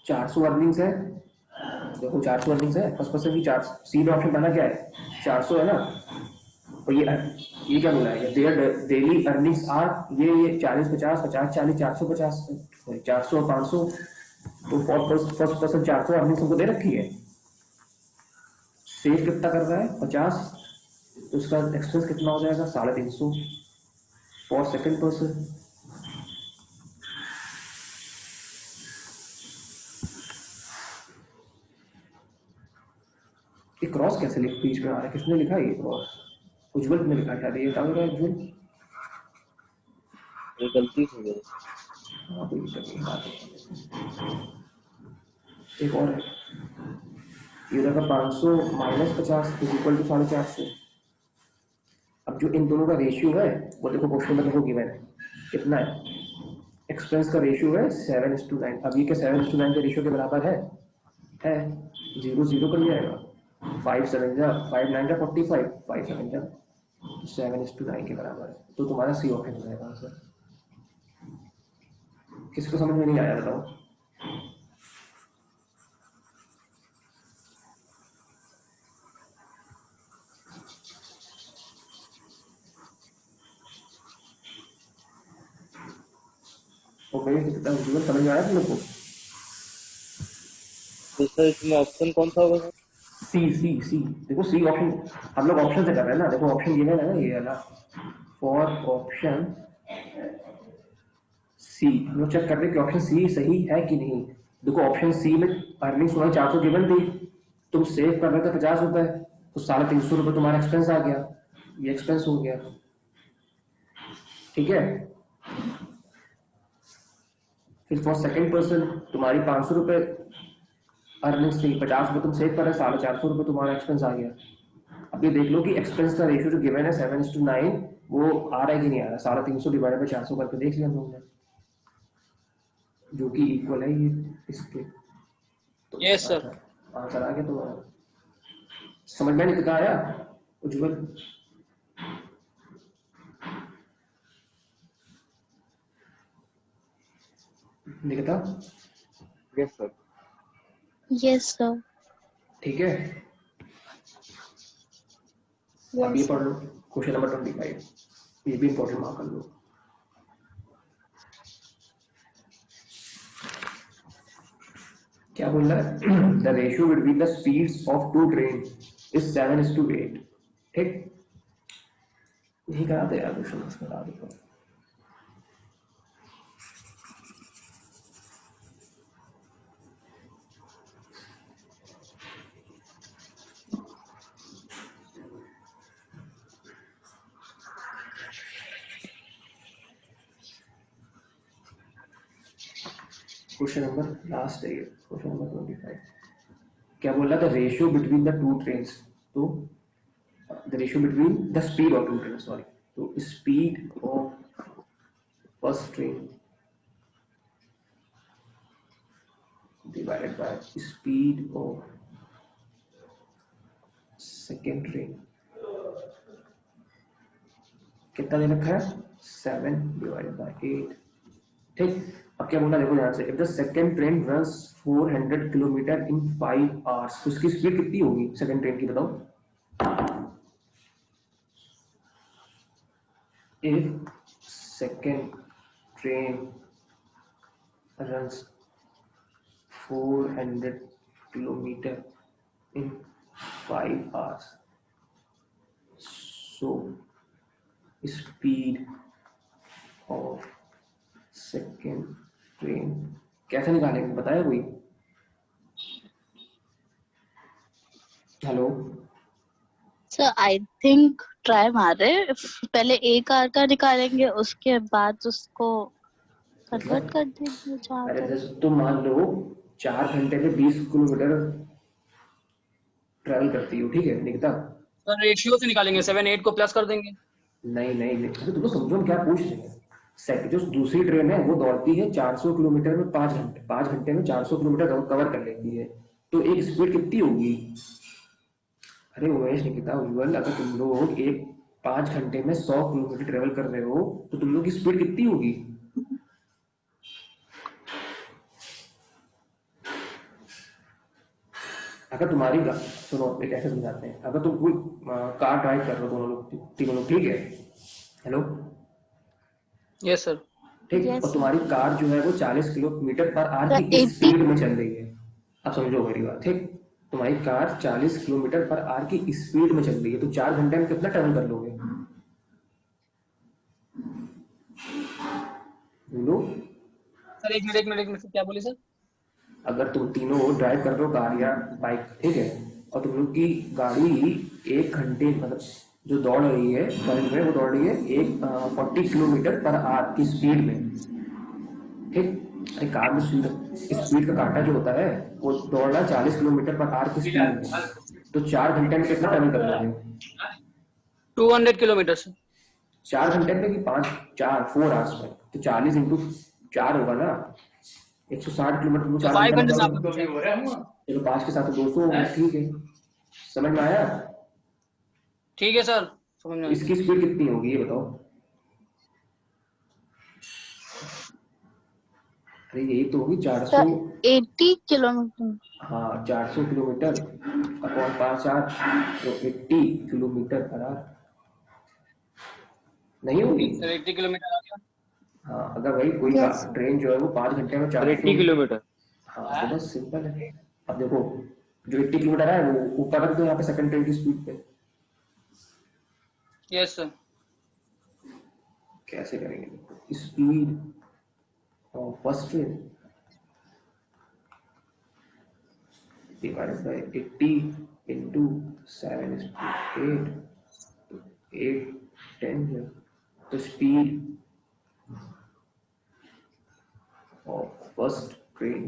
400 अर्निंग्स है। देखो 400 अर्निंग्स है फर्स्ट पर्सन की, 4 सी में ऑप्शन पहला क्या है, 400 है ना। और ये क्या बोला है, देयर डेली अर्निंग्स आर, ये 40-50 50-40 450, 400 500, तो फर्स्ट पर्सन 400 अर्निंग्स हमको दे रखी है। सेव कितना कर रहा है 50, तो उसका एक्सपेंस कितना हो जाएगा 350 फॉर सेकंड पर्सन। ये क्रॉस कैसे लिख बीच में आ रहा है, किसने लिखा है ये क्रॉस, उज्जवल ने लिखा शायद, ये डाल रहा है उज्जवल। ये गलती से गई। हाँ कोई दिक्कत नहीं, बात है। एक और है, ये रखा 500 माइनस 50 इज इक्वल टू 450। अब जो इन दोनों का रेशियो है वो देखो क्वेश्चन में देखो गिवन है कितना है, एक्सपेंस का रेशियो है 7:9। अब ये क्या 7:9 के रेशियो के बराबर है 0 0 कर जाएगा, 5 7 जा 5 9 जा 45, 5 7 जा 7:9 के बराबर है, तो तुम्हारा सी ऑप्शन हो जाएगा आंसर। किसको समझ में नहीं आया बताओ। ओके कितना जीवन समझ में आया तुम लोग को? तो सर इसमें ऑप्शन कौन सा होगा सर? सी देखो सी ऑप्शन हम लोग ऑप्शन से कर रहे हैं ना, देखो ऑप्शन गिवन है ना ये वाला फॉर ऑप्शन सी, हम लोग चेक कर रहे हैं कि ऑप्शन सी सही है कि नहीं। देखो ऑप्शन सी में अर्निंग सुना 400 गिवन थी, तुम सेव कर रहे थे 50 रुपए, तो 350 रुपए तुम्हारा एक्सपेंस आ गया, ये एक्सपेंस हो गया, ठीक है। फिर फॉर सेकंड पर्सन तुम्हारी 500 रुपए अर्निंग्स थी, 50 रुपए तुम सेव कर रहे, 450 रुपए तुम्हारा एक्सपेंस आ गया। अब ये देख लो कि एक्सपेंस का रेशियो जो गिवन है 7:9 वो आ रहा है कि नहीं आ रहा। 350 डिवाइडेड बाई 400 करके देख लिया हम लोगों ने, जो कि इक्वल है ये इसके। तो यस सर। आंसर आ गया तुम्हारा। समझ में नहीं कितना आया Ujjwal? Nikita yes sir. Yes, sir. ठीक है। अब ये Yes. पढ़ लो क्वेश्चन नंबर 25, ये भी इंपॉर्टेंट मार्क कर लो। क्या बोल रहा है? The ratio between the speeds of two train is 7:8। ठीक, यही करा था यार क्वेश्चन, उसमें करा देता। क्वेश्चन नंबर लास्ट है ये, क्वेश्चन नंबर 25। क्या बोल रहा था? Ratio between the two trains, तो the ratio between the speed of two train, sorry, तो speed of first train divided by speed of second train, कितना दे रखा है? 7 divided by 8। ठीक, अब क्या बोलना देखो ध्यान से, if the second train runs 400 kilometre in 5 hours, तो उसकी स्पीड कितनी होगी सेकेंड ट्रेन की, बताओ। If second train runs 400 kilometer in 5 hours, so speed of second train कैसे निकालेंगे बताया कोई? Hello Sir, I think try मारे, पहले एक आर का निकालेंगे, उसके बाद उसको कन्वर्ट कर देंगे जहाँ अरे तक। जैसे तुम मान लो 4 घंटे में 20 किलोमीटर ट्रेवल करती हो, ठीक है निकिता? सर रेशियो से निकालेंगे, 7 8 को प्लस कर देंगे। नहीं तो तुम लोग समझो हम क्या पूछ रहे हैं। जो दूसरी ट्रेन है वो दौड़ती है 400 किलोमीटर में 5 घंटे, 5 घंटे में 400 किलोमीटर कवर कर लेती है, तो एक स्पीड कितनी होगी? अरे उमेश निकिता उज्जवल, अगर तुम लोग एक 5 घंटे में 100 किलोमीटर ट्रेवल कर रहे हो तो तुम लोग की स्पीड कितनी होगी? अगर तुम्हारी सुनो एक ऐसे समझाते हैं, अगर तुम कोई कार ड्राइव कर रहे हो, दोनों लोग तीनों लोग, ठीक है, हेलो यस सर। ठीक, Yes. और तुम्हारी कार जो है वो 40 किलोमीटर पर आवर की 80 स्पीड में चल रही है। अब समझो मेरी बात, ठीक, तुम्हारी कार 40 किलोमीटर पर आवर की स्पीड में चल रही है, तो 4 घंटे में कितना ट्रेवल कर लोगे? बोलो। सर एक मिनट क्या बोले सर? अगर तुम तीनों ड्राइव कर रहे हो कार या बाइक, ठीक है, और तुम लोग की गाड़ी 1 घंटे मतलब जो दौड़ रही है करंट में, वो दौड़ रही है 40 किलोमीटर पर आवर की स्पीड में, ठीक। अरे कार में स्पीड का कांटा जो होता है वो दौड़ रहा है 40 किलोमीटर पर आवर की स्पीड में, तो 4 घंटे में कितना ट्रेवल कर लोगे? 200 किलोमीटर सर। 4 घंटे में कि 4 आवर्स में, तो 40 इंटू 4 होगा ना, 160 किलोमीटर को 4 5 घंटे घंटे में, चलो 5 के साथ 200 हो गया, ठीक है, समझ में आया? ठीक है सर, समझ में। इसकी स्पीड कितनी होगी ये बताओ? अरे यही तो होगी 400, 80 किलोमीटर। हाँ 400 किलोमीटर अपॉन 5 आवर, तो 80 किलोमीटर पर आवर नहीं होगी? सर 80 किलोमीटर आ गया। हाँ अगर वही कोई Yes, sir. ट्रेन जो है वो 5 घंटे में सर 400, 80 किलोमीटर। हाँ तो बस सिंपल है। अब देखो जो 80 किलोमीटर है वो ऊपर रख दो यहाँ पे सेकंड ट्रेन की स्पीड पे। Yes sir. कैसे करेंगे speed of first train divided by 80 into 7 is 8, तो 8 10 है, तो speed of first train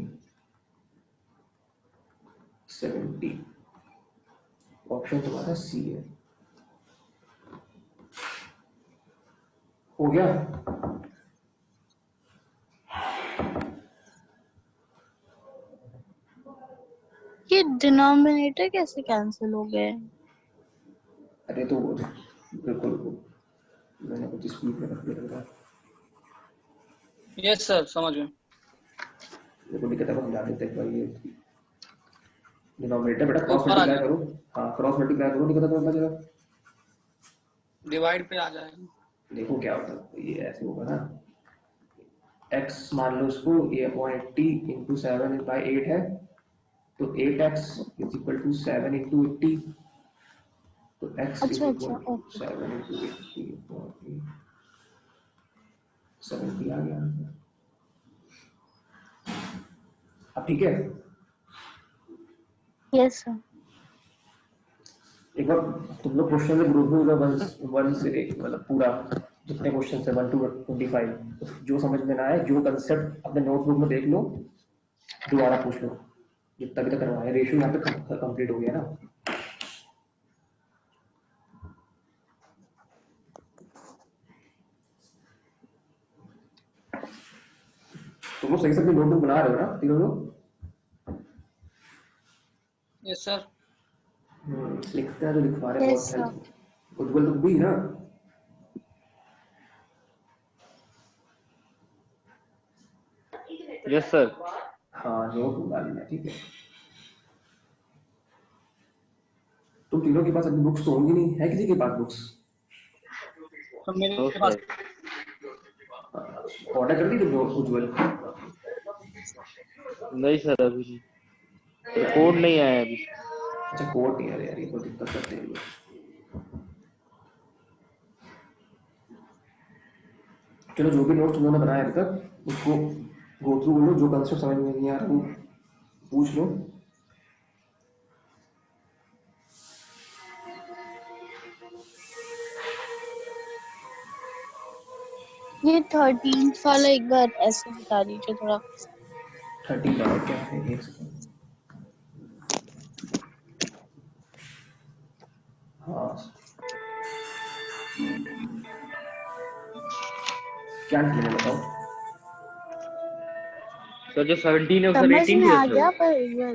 70, option तुम्हारा सी है। हो गया? ये डिनोमिनेटर कैसे कैंसिल हो गए? अरे तो बिल्कुल मैंने कुछ स्पीड में रख दिया। यस सर समझ गए। देखो दिक्कत है, समझा देते हैं भाई। ये डिनोमिनेटर बेटा क्रॉस ऊपर आ मल्टीप्लाई जाए, करो। हाँ क्रॉस मल्टीप्लाई करो, दिक्कत है बचेगा। डिवाइड पे आ जाएगा। देखो क्या होता है, ये ऐसे होगा ना, x मान लो उसको ये 180 इंटू 7 बाई 8 है, तो 8x is equal to 7 into 80, तो x इज अच्छा इक्वल अच्छा, टू ओके। 7 इंटू 80, 70 आ गया। अब ठीक है, यस सर। एक बार तुम लोग क्वेश्चन में ग्रुप में वन से मतलब पूरा जितने क्वेश्चन है 1 to 25 जो समझ में ना आए, जो कंसेप्ट अपने नोटबुक में देख लो, दोबारा पूछ लो। जितना भी तक करवाए रेशियो यहाँ पे कंप्लीट हो गया ना। तुम लोग सही से अपनी नोटबुक बना रहे हो ना तीनों लोग? Yes sir. लिखते हैं तो लिखवा रहे Yes, बहुत sir. हेल्प। उज्जवल तुम भी ना? Yes sir. हाँ नोट डालना, ठीक है। तुम तीनों के पास अभी बुक्स तो होंगी नहीं, है किसी के पास बुक्स? तो मेरे नो पास सर। ऑर्डर कर दी तुमने उज्जवल? नहीं सर अभी नहीं, तो कोड नहीं आया अभी। अच्छा कोड नहीं आ रहा यार, ये तो दिक्कत करते हैं लोग। चलो जो भी नोट तुम लोगों ने बनाया अभी तक उसको गो थ्रू करो, जो कंसेप्ट समझ में नहीं आ रहा वो पूछ लो। ये 13th वाला एक बार ऐसे बता दीजिए थोड़ा। 30 बार क्या है, एक सेकंड। हाँ क्या निकलेगा बताओ? सर जो 17 है वो सर समझ 18 में के आ जैसे गया होगा। पर एक बार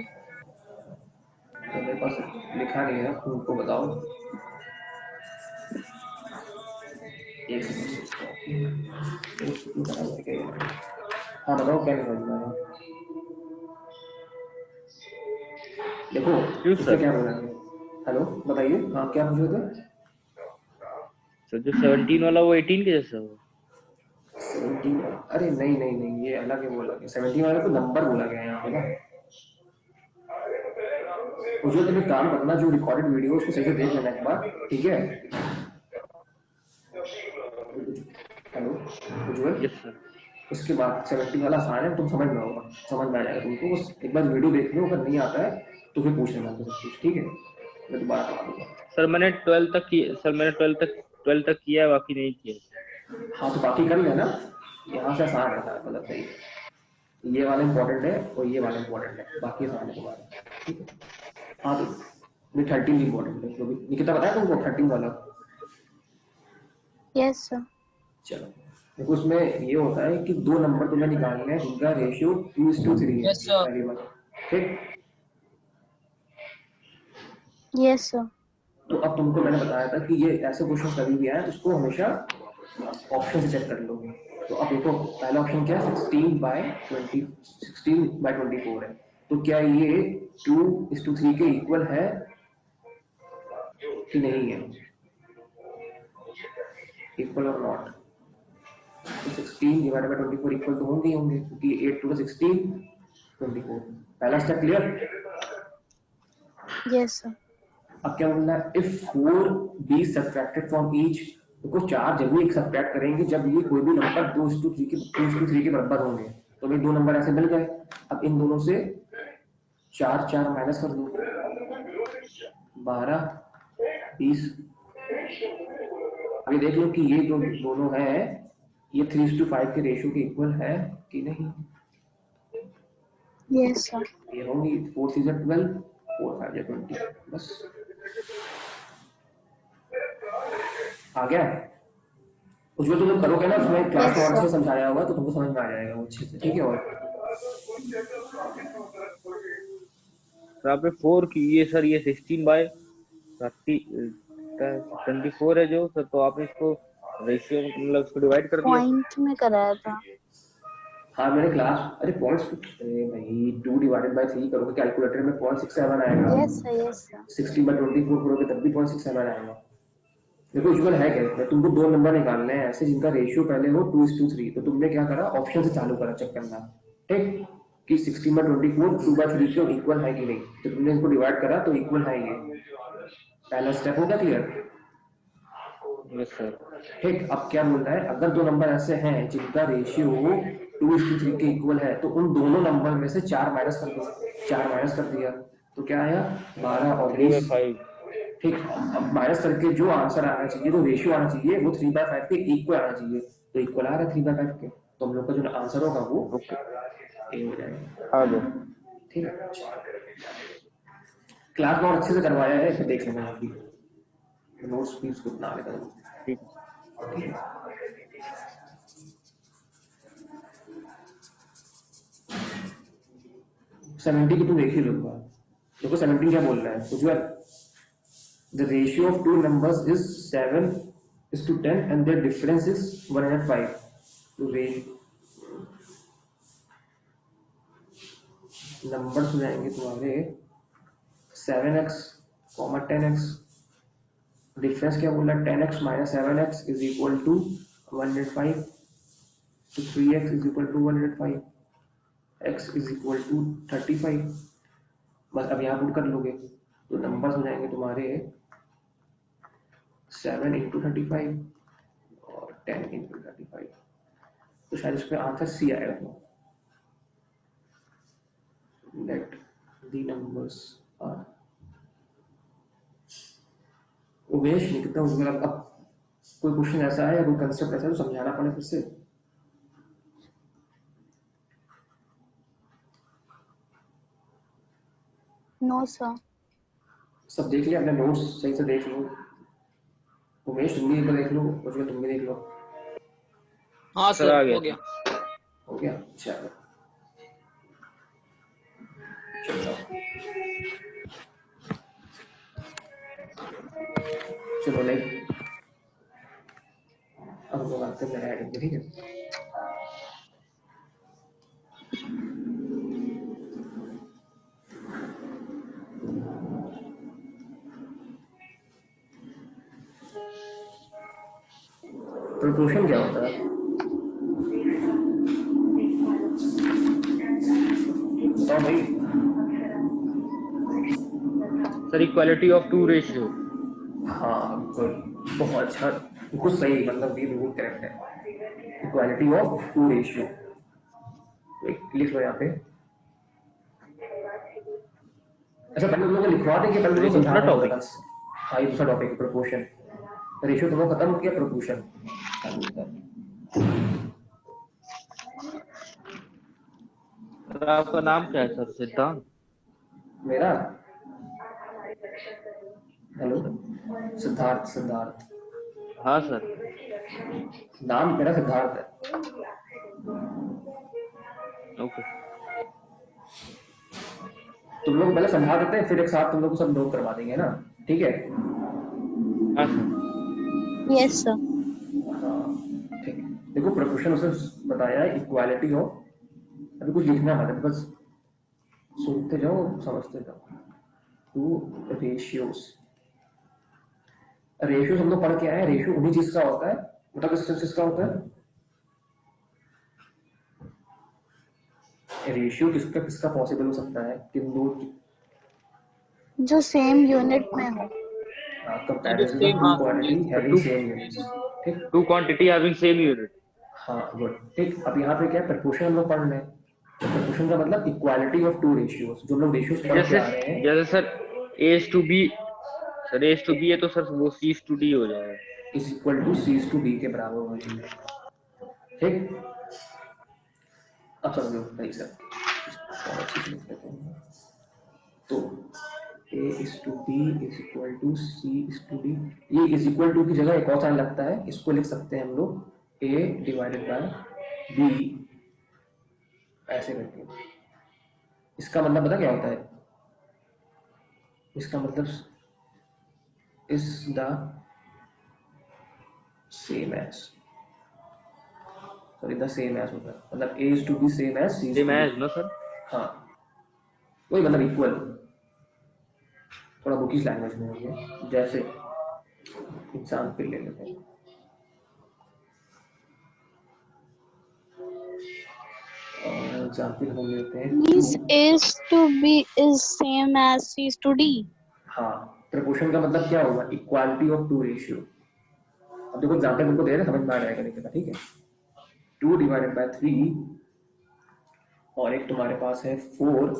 तो मेरे पास लिखा नहीं है, तुमको बताओ। एक सेकंड। हाँ बताओ क्या समझ में आया? देखो क्यों इसमें सर? क्या बोला है। हेलो बताइए, हाँ क्या पूछ रहे थे? सर जो 17 वाला वो 18 के जैसा होगा। 17, अरे नहीं नहीं नहीं, ये अलग है, वो अलग है। 17 वाले को नंबर बोला गया है यहाँ पे ना। मुझे तुम एक काम करना, जो रिकॉर्डेड वीडियो उसको सही से देख लेना एक बार, ठीक है? हेलो उज्जवल, यस सर। उसके बाद 70 वाला आसान है, तुम समझ में होगा, समझ में आ जाएगा तुमको। बस एक बार वीडियो देख लो, अगर नहीं आता है तो फिर पूछ लेना सब कुछ, ठीक है? मैं दोबारा करवा दूंगा। सर मैंने 12 तक की, सर मैंने 12 तक किया है, बाकी नहीं किया। हाँ तो बाकी कर लेना, यहाँ से आसान रहता है, मतलब सही। ये वाला इंपॉर्टेंट है और ये वाला इंपॉर्टेंट है, बाकी आसान है तुम्हारा, ठीक है? हाँ तो 13 इंपॉर्टेंट है, जो भी निकिता बताया तुमको 13 वाला। Yes sir. चलो देखो उसमें ये होता है कि दो नंबर तुम्हें निकालने हैं जिनका रेशियो 2:3 है, यस सर। पहली बार, ठीक? Yes sir. तो अब तुमको मैंने बताया था कि ये ऐसे क्वेश्चन कभी भी आए उसको हमेशा ऑप्शन से चेक कर लो। तो अब देखो पहला ऑप्शन क्या है, 16/24 है, तो क्या ये 2:3 के इक्वल है कि नहीं है, इक्वल और नॉट? तो 16 डिवाइडेड बाय 24 इक्वल तो होंगे ही होंगे, क्योंकि 8 टू 16 24। पहला स्टेप क्लियर। Yes, sir. अब क्या बोलना है, if 4 be subtracted from each, देखो 4 जब भी एक सब्ट्रैक्ट करेंगे जब ये कोई भी नंबर 2:3 के बराबर होंगे, तो ये दो नंबर ऐसे मिल गए। अब इन दोनों से 4 4 माइनस कर दो, 12 20। अभी देख लो कि ये जो दोनों हैं ये 3:5 के रेशियो के इक्वल है कि नहीं। Yes, sir. ये होंगी 4 3 12, 4 5 20, बस आ गया। उसमें तुम लोग करोगे ना, उसमें क्लास में Yes, और sir. से समझाया होगा तो तुमको समझ में आ जाएगा वो अच्छे से, ठीक है। और तो यहाँ पे 4 की ये सर ये 16/24 है जो सर, तो आपने इसको रेशियो मतलब इसको डिवाइड कर दिया। Point में कराया था। हाँ मैंने क्लास, अरे पॉइंट्स, अरे भाई 2 डिवाइडेड बाय 3 करोगे कैलकुलेटर में 0.67 आएगा। Yes, sir. Yes, sir. 16/24 करोगे तब भी 0.67 आएगा। देखो यूजुअल है क्या, तुमको दो नंबर निकालने हैं ऐसे जिनका रेशियो पहले हो 2:3, तो तुमने क्या करा, ऑप्शन से चालू करा चेक करना, ठीक, कि 16/24 2/3 के इक्वल है कि नहीं, तो तुमने इसको डिवाइड करा तो इक्वल है ये, पहला स्टेप होगा क्लियर। Yes sir. ठीक, अब क्या बोल रहा है, अगर दो नंबर ऐसे हैं जिनका रेशियो 2:3 के इक्वल है तो उन दोनों नंबर में से 4 माइनस कर दो, 4 माइनस कर दिया तो क्या आया 12 और 20। 3/5। ठीक, अब माइनस करके जो आंसर आना चाहिए, जो रेशियो आना चाहिए वो 3/5 के इक्वल आना चाहिए, तो इक्वल आ रहा है 3/5 के, तो हम लोग का जो आंसर होगा वो ए हो जाएगा। आ गया। ठीक है, क्लास बहुत अच्छे से करवाया है, फिर देख लेना अभी नोट्स भी उसको बना लेता हूँ। ठीक ठीक है, सेवेंटी की तुम देख ही लो। देखो 17 क्या बोल रहा है, उज्जवल, the ratio of two numbers is 7:10 and their difference is 105. तो नंबर्स हो जाएंगे तुम्हारे 7x, 10x, डिफरेंस क्या बोला, 10x minus 7x is equal to 105, तो 3x is equal to 105, x is equal to 35। बस अब यहाँ पुट कर लोगे तो नंबर्स हो जाएंगे तुम्हारे 7 इंटू 35 और 10 इंटू 35, तो शायद इसका आंसर सी आएगा। तो लेट दी नंबर्स आर, उमेश निकलता हूँ। अब कोई क्वेश्चन ऐसा है या कोई कंसेप्ट ऐसा है तो समझाना पड़े फिर से। No, sir. सब देख लिया अपने नोट्स, सही से देख लो। उमेश तुम भी एक बार देख लो, और तुम भी देख लो। हाँ सर आ सर, गया। हो गया। हो गया, चलो चलो चलो लाइक अब लोग आते हैं ऐड, ठीक है। प्रोपोर्शन क्या होता है बताओ भाई। Sir equality of two ratio. हाँ बहुत अच्छा, बिल्कुल सही, मतलब ये बिल्कुल करेक्ट है, इक्वालिटी ऑफ टू रेशियो। लिख लो यहाँ पे। अच्छा पहले लोगों को लिखवा देंगे, पहले लोगों को समझा टॉपिक। देंगे। हाँ ये दूसरा टॉपिक प्रोपोर्शन, रेशियो तो वो खत्म किया, प्रोपोर्शन। सर आपका नाम क्या है सर? सिद्धांत। मेरा हेलो सिद्धार्थ, सिद्धार्थ हाँ सर। नाम मेरा सिद्धार्थ है। ओके। तुम लोग पहले समझा देते हैं, फिर एक साथ तुम लोग को सब नोट करवा देंगे ना, ठीक है। हाँ सर। Yes, sir. हाँ ठीक है, देखो प्रोपोर्शन उसने बताया है, इक्वालिटी हो, अभी कुछ लिखना मत, बस सुनते जाओ समझते जाओ। टू रेशियोस, रेशियो हम लोग पढ़ के आए हैं, रेशियो उन्हीं चीज का होता है, मतलब किस चीज का होता है, रेशियो किसका किसका पॉसिबल हो सकता है, किन दो जो सेम यूनिट में हो। कंपैरिजन same, ऑफ टू हाँ, quantity yes. Having Two same units. ठीक, two quantity having same unit. हाँ गुड। ठीक, अब यहाँ पे क्या है, प्रपोर्शन हम लोग पढ़ रहे हैं। तो प्रपोर्शन का मतलब इक्वालिटी ऑफ टू रेशियोज, जो हम लोग रेशियोज पढ़ के जैसे आ रहे हैं। जैसे sir A to B, sir A to B है तो सर वो C to D हो जाएगा। Is equal to C to D के बराबर होना चाहिए। ठीक, अब समझो भाई सर, और अच्छे से लिख लेते हैं। तो A is to B is equal to C is to D, ये is equal to की जगह एक और साइन लगता है, इसको लिख सकते हैं हम लोग A डिवाइडेड बाय B, ऐसे करके। इसका मतलब पता क्या होता है, इसका मतलब is the same as, sorry the same as होता है, मतलब A is to B same as C is same to as D। ना सर? हाँ, वही मतलब इक्वल, थोड़ा बुकिश लैंग्वेज में हो गया। जैसे एग्जाम्पल ले लेते हैं, और एग्जाम्पल हम लेते हैं Means 2। A to B is same as C to D. हाँ, प्रपोर्शन का मतलब क्या होगा, इक्वालिटी ऑफ टू रेशियो। अब देखो एग्जाम्पल तुमको दे रहे हैं, समझ में आ जाएगा देखिएगा। ठीक है, 2 डिवाइडेड बाय 3, और एक तुम्हारे पास है 4,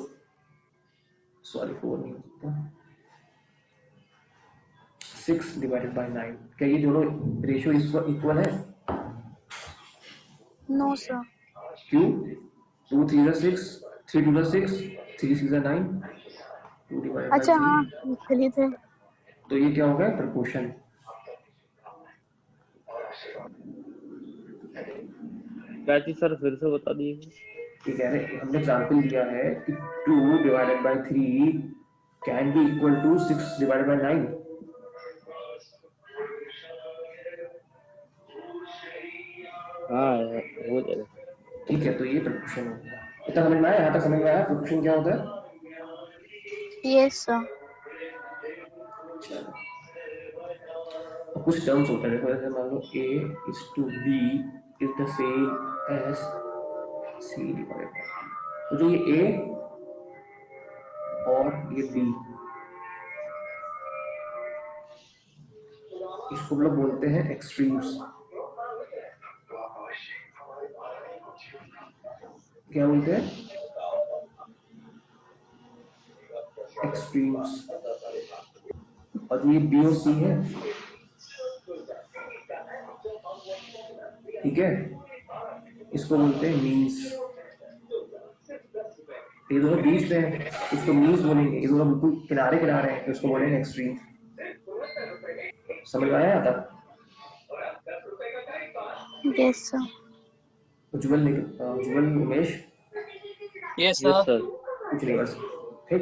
सॉरी 4 नहीं होता, 6 डिवाइडेड बाय 9। क्या ये दोनों रेशियो इक्वल है? No, sir. क्यों? 2 3 6, 3 2 6, 3 6 9, 2 डिवाइडेड बाय अच्छा, हाँ, 3, इक्वली थे। तो ये क्या हो गया, प्रपोर्शन। क्या चीज सर, फिर से बता दीजिए। ये कह रहे, हमने एग्जाम्पल दिया है कि 2 divided by 3 can be equal to 6 divided by 9। हाँ हो जाएगा। ठीक है, तो ये प्रपोर्शन हो गया। इतना समझ में आया? यहाँ तक समझ में आया प्रपोर्शन क्या होता है? Yes, sir. चलो, कुछ टर्म्स होते हैं, देखो जैसे मान लो A is to B is the same as C divided bye, तो जो ये A और ये B, इसको हम लोग बोलते हैं एक्सट्रीम्स। क्या बोलते हैं? एक्सट्रीम्स। और ये B और C है, ठीक है, इसको बोलते हैं मीन्स। ये दोनों बीच में है, इसको मीन्स बोलेंगे। ये दोनों बिल्कुल किनारे किनारे हैं, तो इसको बोलेंगे एक्सट्रीम। समझ में आया तब? Yes, sir. Ujjwal Ujjwal Umesh, Yes, yes sir. Sir. कुछ नहीं बस। ठीक,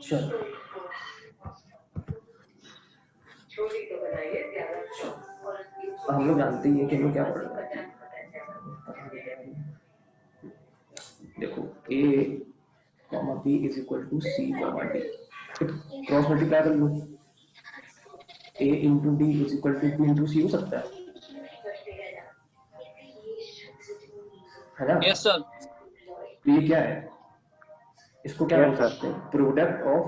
चलो हम लोग जानते ही हैं कि हमें क्या पढ़ना है। देखो A comma B is equal to C comma D, cross multiply कर लो। A into D is equal to B into C हो सकता है ना? Yes, sir. तो ये क्या है, इसको क्या Yes, बोल sir. सकते हैं, product of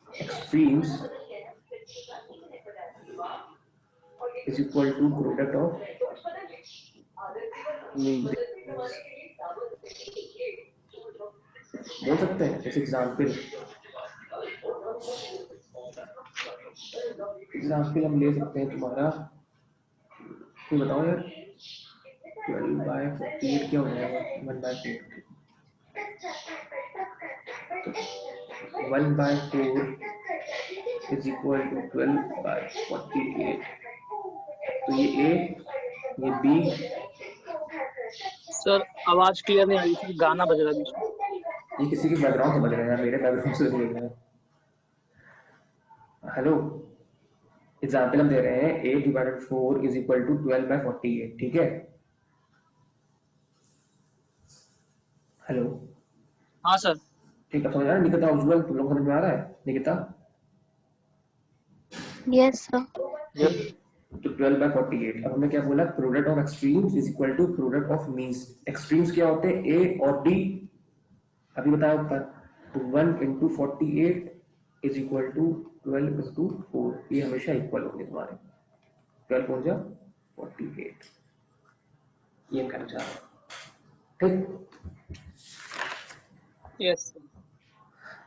extremes is equal to product of. बोल सकते हैं, जैसे एग्जाम्पल हम ले सकते हैं तुम्हारा, तुम बताओ यार, 12 बाय 48 क्या हो जाएगा, 1 by 4, 1 by 4 is equal to 12 by 48। तो ये A, ये B, सर आवाज क्लियर नहीं आ रही थी, गाना बज रहा बीच में। ये किसी के बैकग्राउंड से बज रहा है यार, मेरे बैकग्राउंड से नहीं बज रहा है। हेलो, एग्जाम्पल हम दे रहे हैं A divided 4 is equal to 12 by 48, ठीक है। हेलो, हाँ सर। ठीक है, समझ आ रहा है निकिता, उज्जवल, तुम लोग समझ में आ रहा है? Nikita, Yes, sir. यस तो 12/48। अब हमने क्या बोला, product of extremes is equal to product of means. Extremes क्या होते हैं, ए और डी, अभी बताया ऊपर। तो 1 into 48 is equal to 12 into 4, ये हमेशा इक्वल होंगे तुम्हारे। 12 हो जा 48, ये कहना चाह रहा हूं। ठीक, यस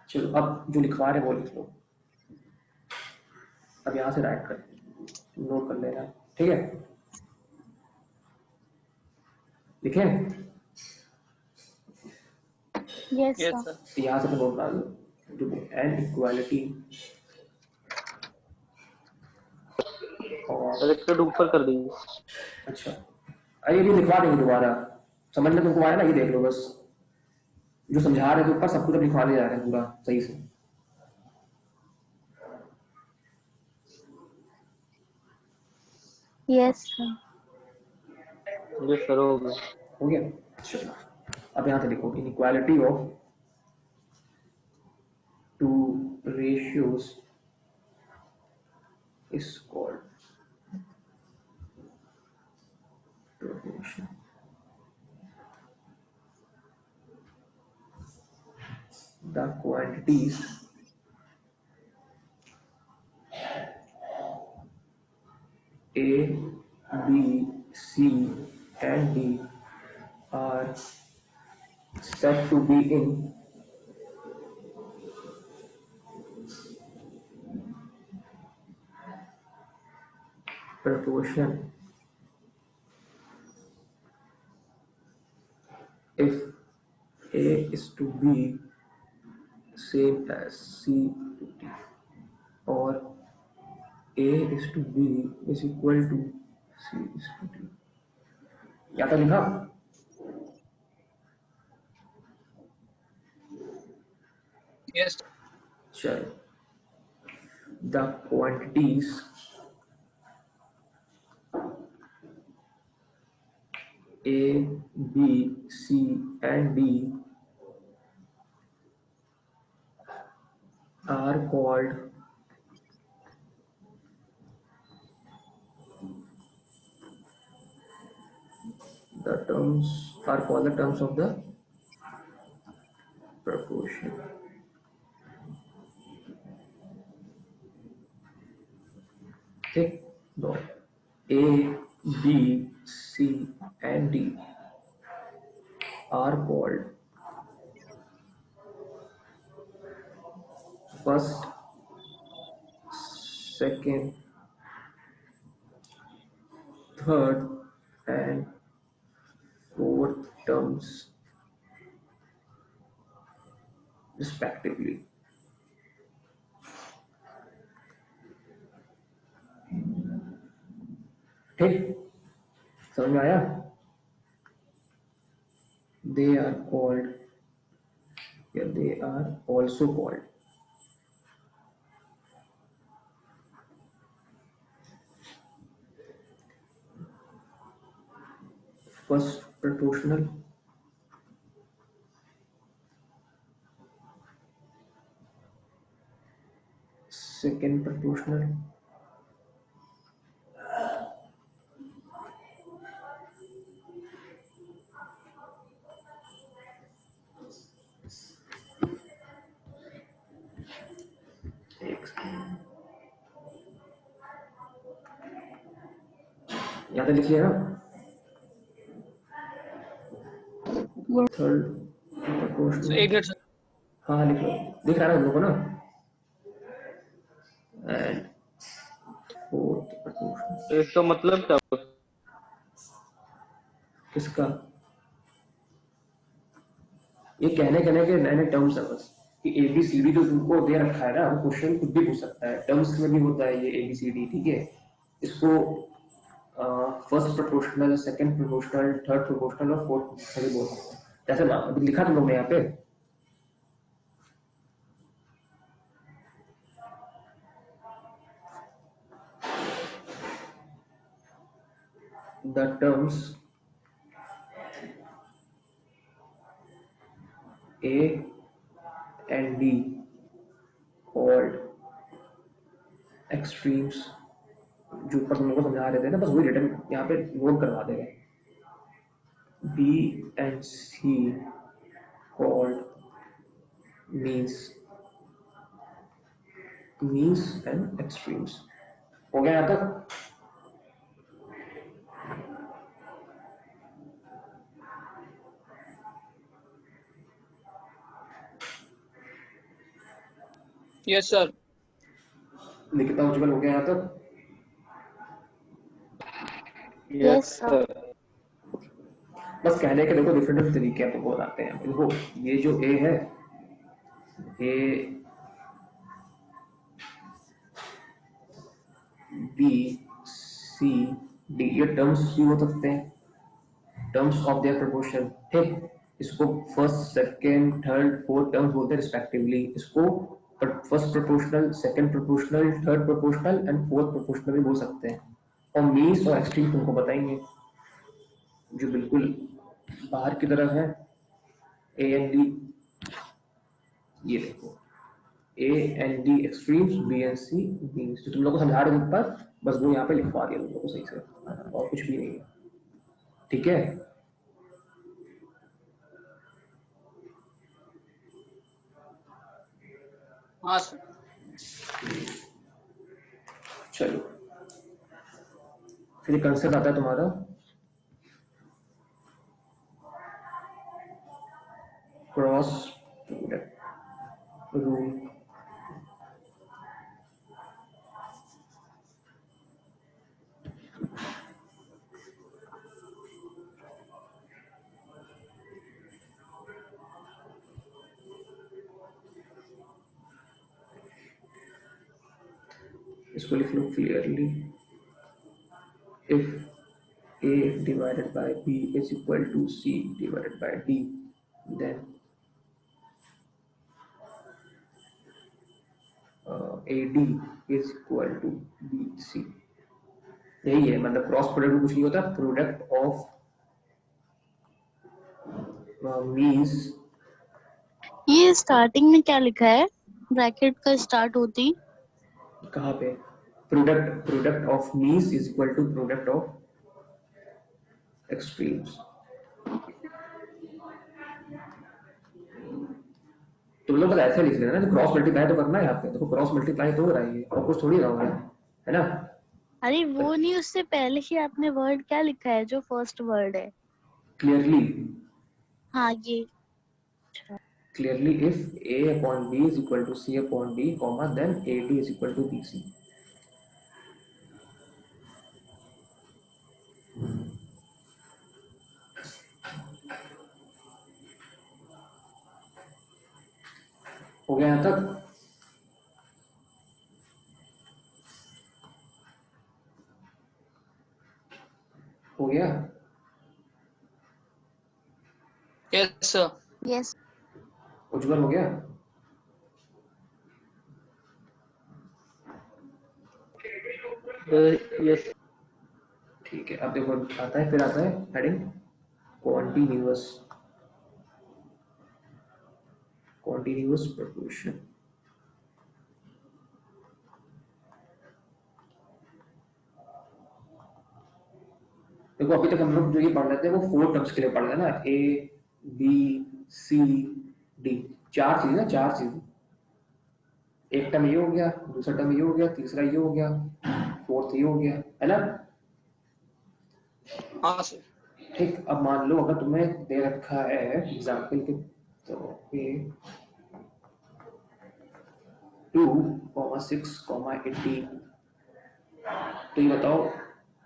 चलो अब जो लिखवा रहे वो लिख लो। अब यहां से राइट कर, नोट कर लेना, ठीक है। लिखे, Yes, यस sir. सर यहाँ से तो नोट डाल दो, एंड इक्वालिटी और, सेलेक्टेड ऊपर कर दीजिए। अच्छा अरे ये भी लिखवा देंगे दोबारा, समझ में तुमको आया ना, ये देख लो बस, जो समझा रहे थे ऊपर सब कुछ अब लिखवाने जा रहे हैं पूरा सही से। Yes, sir. ये सर हो गया। हो गया, चलो अब यहाँ से लिखो, inequality of two ratios is called proportion. The quantities A, B, C, and D are said to be in proportion if A is to B same as C to D, or A is to B is equal to C is to D। क्या था लिखा? Yes चलो, the quantities A, B, C, and D are called the terms of the proportion। ठीक, दो A, B, C, and D are called first, second, third, and fourth terms respectively। ठीक, समझ में आया? They are called, yeah, they are also called first proportional, second proportional, यहाँ पे लिखिए ना, थर्ड सर proportional, एक मिनट सर हाँ लिख लो, दिख रहा है हम लोग को ना, एंड फोर्थ proportional। इसका मतलब क्या? किसका? ये कहने के नए नए टर्म्स है बस, कि ABCD जो तुमको दे रखा है ना, वो क्वेश्चन खुद भी पूछ सकता है, टर्म्स में भी होता है ये ABCD, ठीक है। इसको first proportional, second proportional, third proportional और फोर्थ प्रोपोर्शनल बोल सकते हैं। जैसे ना अभी लिखा तुम लोग ने यहाँ पे, the terms A and D called extremes जो ऊपर तुम लोग को समझा रहे थे ना, बस वही रिटर्न यहाँ पे नोट करवा दे रहे। B and C called means and extremes. हो गया यहाँ तक? Yes sir. निकिता उज्जवल हो गया यहाँ तक? Yes, sir. बस कहने के देखो डिफरेंट तरीके आपको बताते हैं। देखो ये जो ए है, ए बी सी डी, ये टर्म्स भी हो सकते हैं, टर्म्स ऑफ देयर प्रोपोर्शन। ठीक, इसको first second third fourth terms बोलते हैं रिस्पेक्टिवली। इसको first proportional, second proportional, third proportional and fourth proportional भी बोल सकते हैं। और मीन्स और एक्सट्रीम तुमको बताएंगे। जो बिल्कुल बाहर की तरफ है ए एंड डी, ये देखो A and D extremes, B and C means. जो तुम लोग को समझा रहे थे पर बस वो यहाँ पे लिखवा दिया तुम लोग को सही से, और कुछ भी नहीं है। ठीक है, हाँ सर। चलो फिर कंसेप्ट आता है तुम्हारा क्रॉस प्रोडक्ट रूल। इसको लिख लो clearly. If a divided by b is equal to c divided by d, then ad is equal to bc। यही है, मतलब क्रॉस प्रोडक्ट कुछ नहीं होता, प्रोडक्ट ऑफ मीन्स। ये स्टार्टिंग में क्या लिखा है? ब्रैकेट का स्टार्ट होती कहाँ पे? Product of means is equal to product of extremes. तुम लोग बस ऐसे लिख लेना, क्रॉस मल्टीप्लाई तो करना है यहाँ पे। देखो क्रॉस मल्टीप्लाई तो हो रहा है, और कुछ थोड़ी ना हो रहा है ना। अरे वो नहीं, उससे पहले ही आपने वर्ड क्या लिखा है जो फर्स्ट वर्ड है? क्लियरली, हाँ ये clearly if a upon b is equal to c upon d, comma then ad is equal to bc। हो गया यहाँ तक? हो गया? Yes sir. यस। उज्जवल हो गया? यस। ठीक है, अब देखो आता है, फिर आता है हेडिंग कॉन्टिन्यूअस प्रोपोर्शन। देखो अभी तक हम लोग जो ये पढ़ रहे थे वो 4 टर्म्स के लिए पढ़ रहे ना, ए बी सी डी, 4 चीज ना, 4 चीज। एक टर्म ये हो गया, दूसरा टर्म ये हो गया, तीसरा ये हो गया, फोर्थ ये हो गया, है ना। हाँ सर। ठीक, अब मान लो अगर तुम्हें दे रखा है एग्जाम्पल के तो ए 2,6,18, तो ये बताओ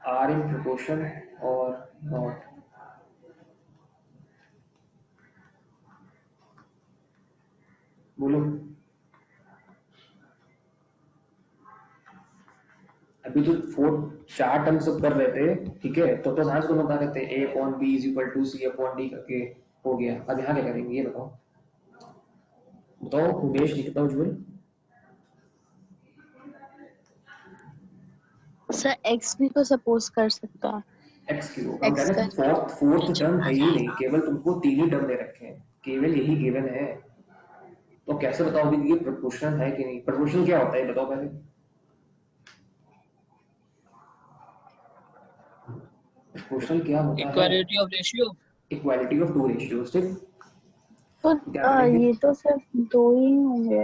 आर इन प्रोपोर्शन और नॉट। बोलो। अभी जो 4 टर्म सब कर रहे थे, ठीक है, तो ध्यान से बता रहे थे a upon b is equal to c upon d करके हो गया। अब यहाँ क्या करेंगे ये बताओ, उमेश, लिखता हूँ उज्जवल। सर एक्स भी तो सपोज कर सकता है। एक्स की होगा, फोर्थ टर्म है ही नहीं, केवल तुमको 3 ही टर्म दे रखे हैं, केवल यही गिवन है। तो कैसे बताओगे कि ये प्रोपोर्शनल है कि नहीं? प्रोपोर्शनल क्या होता है बताओ पहले। क्वेश्चन क्या होता है, equality of ratio. Equality of two ratios, ठीक। तो क्या करेंगे, ये तो सिर्फ दो ही होंगे,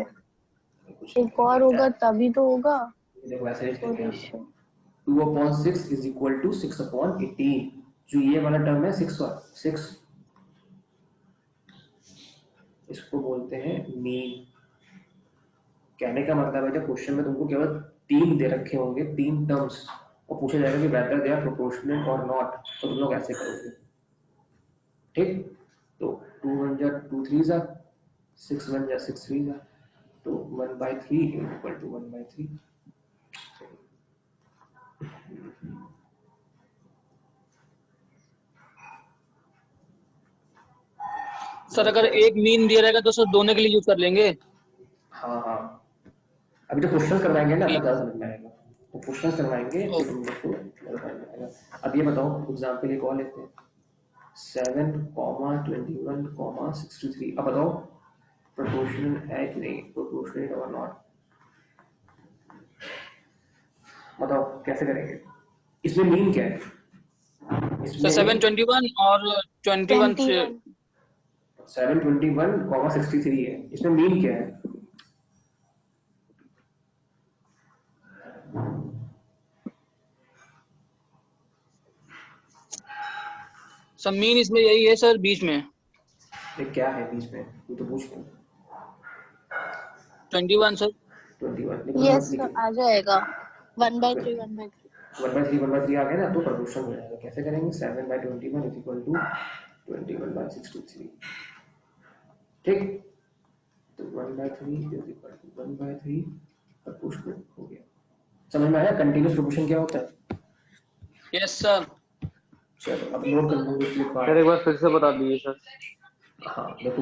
कुछ एक और होगा तभी तो होगा देखो ऐसे लिख तो देते हैं, रेशियो। 2/6 is equal to 6/18। जो ये वाला टर्म है 6, इसको बोलते हैं मीन। कहने का मतलब है जब क्वेश्चन में तुमको केवल 3 दे रखे होंगे, 3 टर्म्स, और पूछा जाएगा कि वेदर दे आर प्रोपोर्शनल और नॉट, तो तुम लोग ऐसे करोगे, ठीक। तो 2 1 जा 2 3 जा, 6 1 जा 6 3 जा, तो 1/3 इक्वल टू 1/3। सर अगर एक मीन दिया रहेगा तो सर दोनों के लिए यूज कर लेंगे। हाँ हाँ, अभी तो क्वेश्चन करवाएंगे ना, तब ठीक। ज़्यादा समझ में आएगा। तो क्वेश्चन करवाएंगे फिर तुम लोग को ज़्यादा समझ में आएगा। अब ये बताओ, एग्जाम्पल एक और लेते हैं, 7,21,63। अब बताओ प्रोपोर्शनल है कि नहीं, प्रोपोर्शनल और नॉट, बताओ कैसे करेंगे। इसमें मीन क्या है, सर इसमें 721 और 21 से 21। 721,63 है, इसमें मीन क्या है। सर मीन इसमें यही है सर बीच में, ये क्या है बीच में, ये तो पूछ लो। 21 सर। 21 लिखो, यस लिखो। आ जाएगा 1/3 1/3। 1/3 आ गया ना, तो प्रपोर्शन हो जाएगा। कैसे करेंगे, 7/21 इज इक्वल टू 21/63, ठीक। तो 1/3 इज इक्वल टू 1/3 प्रपोर्शनल हो गया। समझ में आया कंटिन्यूस प्रोपोर्शन क्या होता है। Yes sir. चलो अब नोट कर लो ये सर एक पार्ट। बार फिर से बता दीजिए सर। हाँ देखो,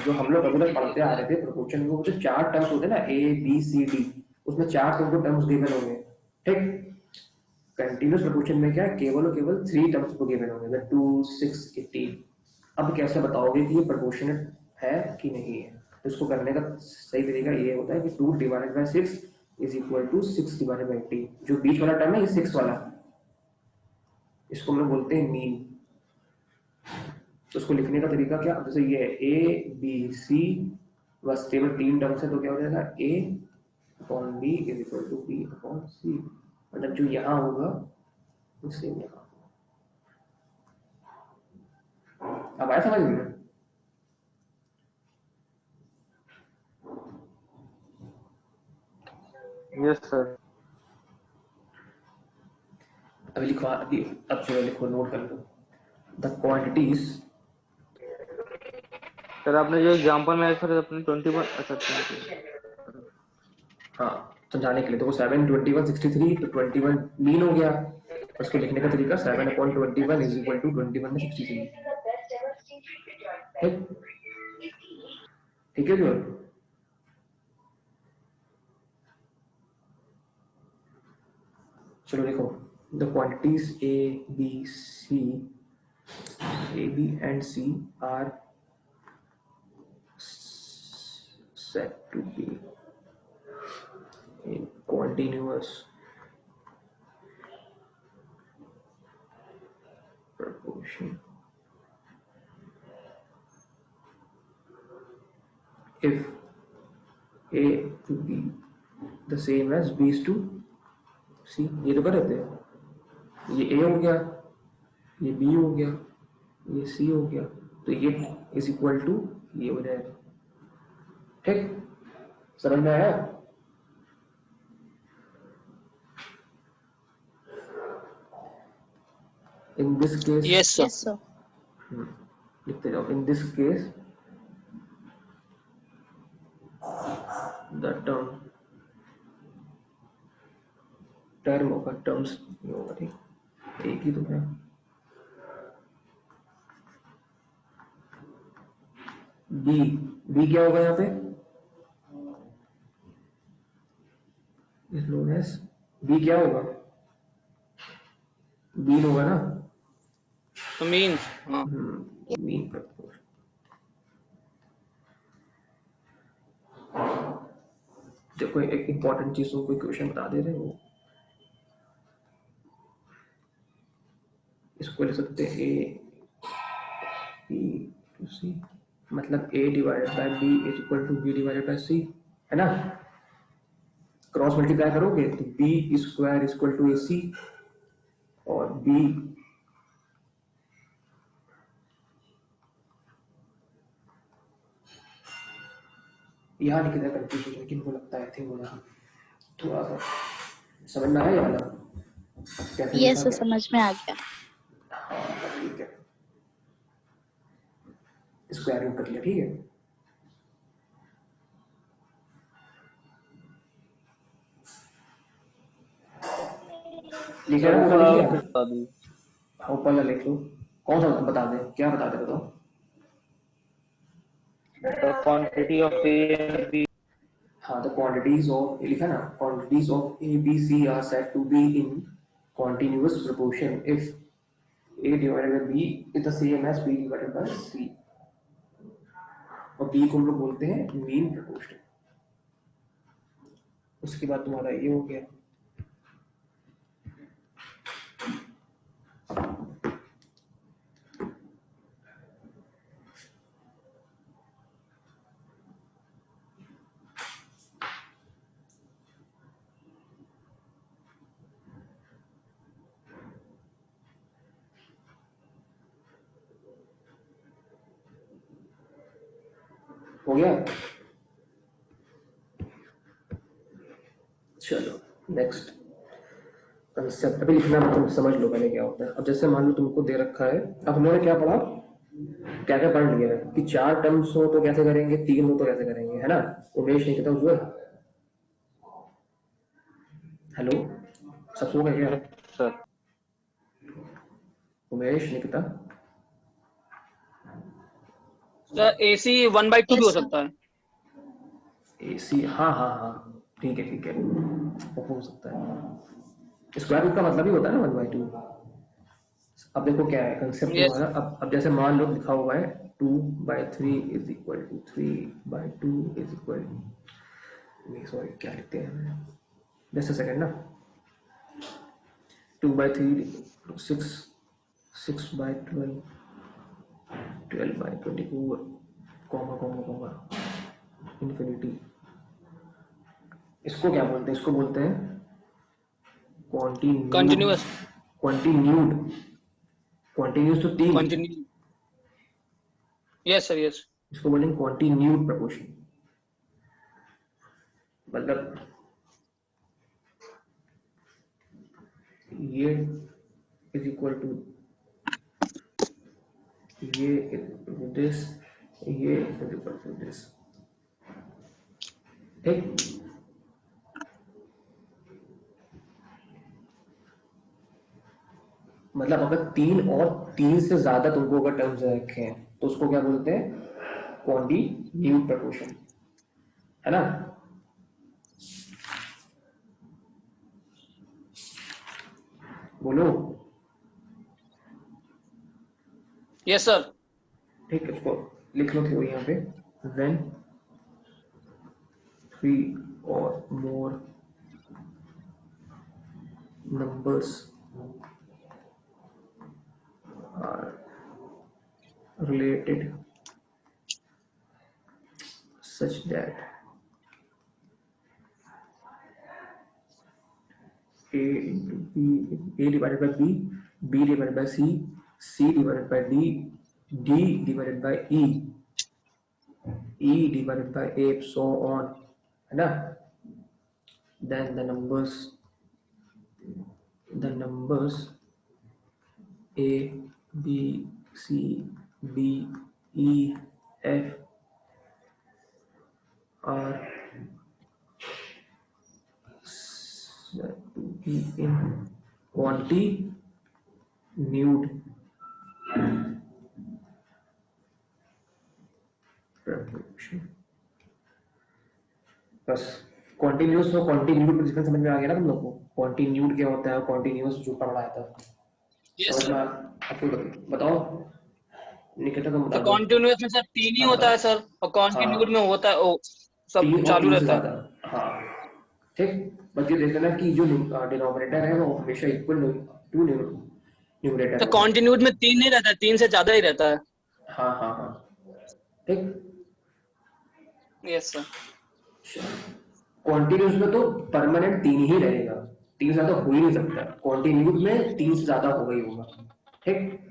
जो हम लोग अभी तक पढ़ते आ रहे थे प्रोपोर्शन में, वो जो 4 टर्म्स होते हैं ना, ए बी सी डी, उसमें 4 तुमको टर्म्स गिवन होंगे, ठीक। कंटिन्यूस प्रोपोर्शन में क्या है, केवल और केवल 3 टर्म्स को गिवन होंगे, 2 6 18। अब कैसे बताओगे कि ये प्रोपोर्शनल है कि नहीं है, तो इसको करने का सही तरीका ये होता है कि 2 divided by 6 is equal to 6 divided by 18। जो बीच वाला टर्म है ये 6 वाला, इसको हम लोग बोलते हैं मीन। तो उसको लिखने का तरीका क्या, जैसे ये है ए बी सी, बस केवल 3 टर्म्स है, तो क्या हो जाएगा, A upon B is equal to B upon C. मतलब जो यहाँ होगा वो सेम यहाँ। अब आया समझ में। Yes sir. अभी लिखो, अभी अब चलो लिखो, नोट कर लो द क्वांटिटीज। सर आपने जो एग्जांपल में सर अपने 21, अच्छा 20। हाँ समझाने के लिए, तो वो 7/21 63, तो 21 मीन हो गया। उसको लिखने का तरीका 7/21 इज इक्वल टू 21/63, ठीक। ठीक है जो, चलो देखो, the quantities A B C, A B and C are said to be in continuous proportion if A to B the same as B is to C। ये तो कर रहे थे, ये A हो गया, ये B हो गया, ये C हो गया, तो ये इज इक्वल टू ये हो जाएगा, ठीक। समझ में आया। In this case, yes sir. Yes sir. लिखते जाओ, in this case the term होगा, टर्म्स नहीं होगा, ठीक, एक ही तो है। बी, बी क्या होगा यहाँ पे, इज नोन एज, बी क्या होगा, बीन होगा ना, तो मीन हाँ। Mean proportion. जब कोई एक इंपॉर्टेंट चीज को कोई क्वेश्चन बता दे रहे हो, इसको ले सकते हैं ए बी टू सी, मतलब a divided by b is equal to b divided by c, है ना। क्रॉस मल्टीप्लाई करोगे तो b square is equal to ac और b यहाँ लिखा था कंफ्यूज, लेकिन वो लगता है आई थिंक होना थोड़ा सा समझ में आया ये वाला कैसे ये लिखा सर गया? समझ में आ गया। हाँ ठीक है, स्क्वायरिंग कर लिया, ठीक है। लिखा है ऊपर लिख लिया? अभी हाँ ऊपर वाला लिख लो, कौन सा बता दे, क्या बता दे बताओ। the quantity of A and B हाँ the quantities of, ये लिखा ना, quantities of A, B, C are said to be in continuous proportion if A divided by B is the same as B divided by C, और B को हम लोग बोलते हैं मीन प्रपोर्शन। उसके बाद तुम्हारा ये हो गया, हो गया। चलो नेक्स्ट कंसेप्ट अभी लिखना, तुम समझ लो पहले क्या होता है। अब जैसे मान लो तुमको दे रखा है, अब हमने क्या पढ़ा, क्या क्या पढ़ लिया है कि 4 टर्म्स हो तो कैसे करेंगे, 3 हो तो कैसे करेंगे, है ना। उमेश नहीं कहता उज्जवल, हेलो सब सो गए क्या? Sir Umesh Nikita, sir AC 1/2 भी हो Yes, sir. सकता है। AC, हाँ हाँ हाँ ठीक है, वो हो सकता है। स्क्वायर रूट का मतलब ही होता है ना 1/2। अब देखो क्या है कंसेप्ट Yes. हमारा। अब जैसे मान लो लिखा हुआ है 2/3 is equal to 3/2 is equal, नहीं सॉरी क्या लिखते हैं, जस्ट अ सेकंड ना, 2/3 6, 6/12, 12/24, कॉमा इन्फिनिटी। इसको क्या बोलते हैं, इसको बोलते हैं कंटिन्यूअस। कॉन्टिन्यूस तो 3, कंटिन्यू। Yes sir, yes. इसको बोलेंगे कॉन्टिन्यूड प्रपोर्शन, मतलब ये इज इक्वल टू ये दिस, ये इज इक्वल टू दिस, ठीक। मतलब अगर 3 और 3 से ज्यादा तुमको अगर टर्म्स रखे हैं तो उसको क्या बोलते हैं, कॉन्टिन्यूड प्रपोर्शन, है ना। बोलो यस सर। ठीक है, उसको लिख लो थ्योरी यहाँ पे, when 3 or more numbers are related such that A into B, A divided by B, B divided by C, C divided by D, D divided by E, E divided by A, so on, है ना। Then the numbers A, B, C, D, E, F are said to be in continued proportion। बस continuous और continued में difference समझ में आ गया ना तुम लोग को। कॉन्टिन्यूड क्या होता है, कॉन्टिन्यूस जो पढ़ाया था, यस समझ में सर। आपको बताओ निकिता तुम बता तो दो। कॉन्टिन्यूअस में सर 3 ही होता है सर, और कॉन्टिन्यूड में होता है सब 3 और चालू 3 से रहता है। ज्यादा, हाँ ठीक। बस ये देख लेना कि जो डिनोमिनेटर है वो हमेशा इक्वल टू न्यूमरेटर तो में। कॉन्टिन्यूड में 3 नहीं रहता है, 3 से ज्यादा ही रहता है। हाँ हाँ हाँ, ठीक। Yes sir. कॉन्टिन्यूस में तो परमानेंट 3 ही रहेगा, 3 से ज्यादा हो ही नहीं सकता। कॉन्टिन्यूड में 3 से ज्यादा होगा ही होगा, ठीक।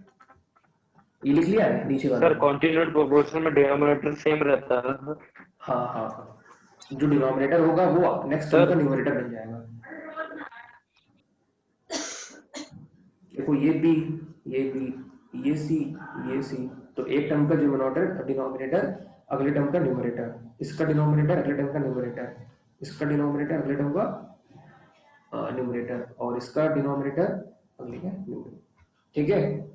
ये लिख लिया है नीचे वाला। सर कॉन्टिन्यूड प्रोपोर्शन में डिनोमिनेटर सेम रहता है ना? हाँ हाँ हाँ, जो डिनोमिनेटर होगा वो नेक्स्ट टर्म का सर न्यूमरेटर बन जाएगा। देखो ये बी, ये बी, ये सी, ये सी, तो एक टर्म का डिनोमिनेटर अगले टर्म का न्यूमरेटर, इसका डिनोमिनेटर अगले टर्म का न्यूमरेटर, इसका डिनोमिनेटर अगले टर्म का न्यूमरेटर, और इसका डिनोमिनेटर अगले का न्यूमरेटर, ठीक है।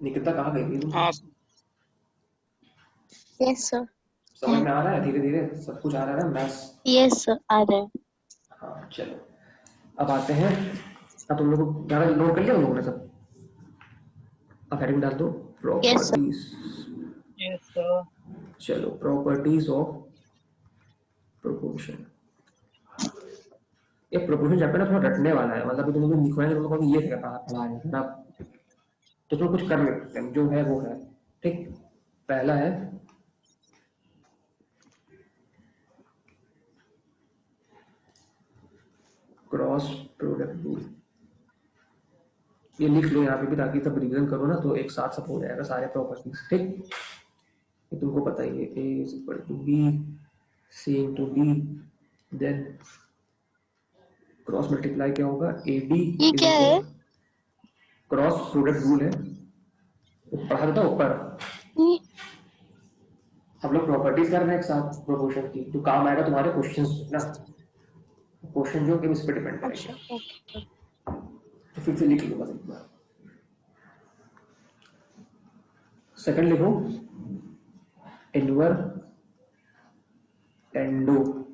निकिता कहाँ गई थी तुम? हाँ Yes, sir. समझ में आ रहा है? धीरे धीरे सब कुछ आ रहा है ना maths? Yes, sir. Are there? हाँ चलो, अब आते हैं। अब तुम लोग को ज्यादा नोट कर लिया उन लोगों ने सब? अब हेडिंग डाल दो Yes, sir. Properties. Yes sir. चलो, प्रॉपर्टीज ऑफ प्रोपोर्शन। ये प्रोपोर्शन चैप्टर ना थोड़ा रटने वाला है, मतलब तुम लोग लिखवाएंगे, तुम लोगों को ये पढ़ा है ना, तो तुम कुछ कर नहीं सकते, जो है वो है, ठीक। पहला है क्रॉस प्रोडक्ट रूल। ये लिख लो यहाँ पे भी, ताकि सब रिवीजन करो ना तो एक साथ सब हो जाएगा सारे प्रॉपर्टीज, ठीक। ये तुमको पता ही है, A is equal to B, C into D, then cross multiply क्या होगा, ए डी। ये क्या है? क्रॉस प्रोडक्ट रूल है, पढ़ा था ऊपर। ये- हम लोग प्रॉपर्टीज कर रहे हैं एक साथ प्रोपोर्शन की, तो काम आएगा तुम्हारे क्वेश्चंस ना, क्वेश्चन जो कि इस पे डिपेंड अच्छा, करेंगे। okay. तो फिर से लिख लो बस एक बार। सेकंड लिखो इनवर टेंडो।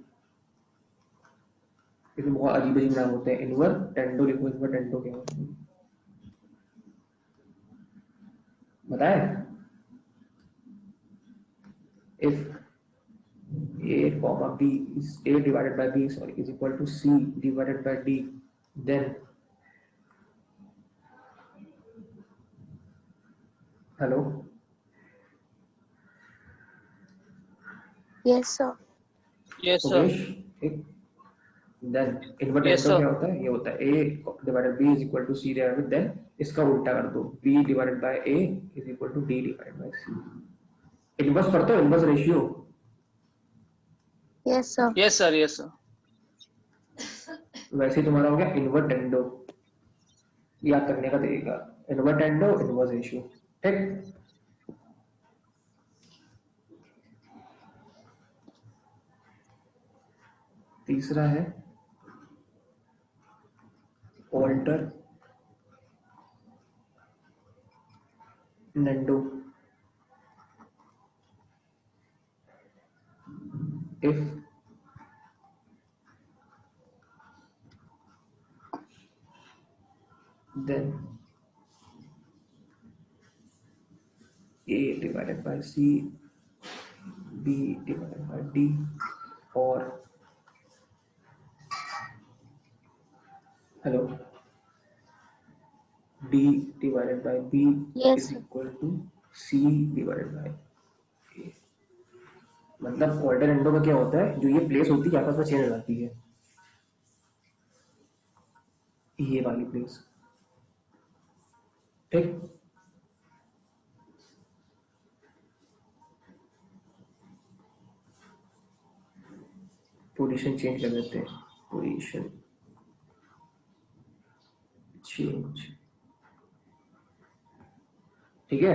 इसमें बहुत अजीब अजीब नाम होते हैं। इनवर टेंडो लिखो। इनवर टेंडो क्या होता है बताए? If a comma b is a divided by b is equal to c divided by d, then hello, Yes, sir. Yes sir. Yogesh, ठीक। देन इनवर्ट Yes, टेंडो sir. क्या होता है? ये होता है a divided b is equal to c divided by, then इसका उल्टा कर दो, b divided by a is equal to d divided by c। Inverse करते हो, inverse ratio. Yes, sir. Yes sir. Yes sir. वैसे ही तुम्हारा हो गया इनवर्ट टेंडो। याद करने का तरीका, इनवर्ट टेंडो, इनवर्स रेशियो, ठीक। तीसरा है alternendo. If then a divided by c, b divided by d, or hello, d divided by b Yes, is sir. equal to c divided by a। मतलब order endo में क्या होता है, जो ये प्लेस होती है आपस में चेंज हो जाती है, ये वाली प्लेस, ठीक। पोजीशन चेंज कर देते हैं, पोजीशन चेंज, ठीक है।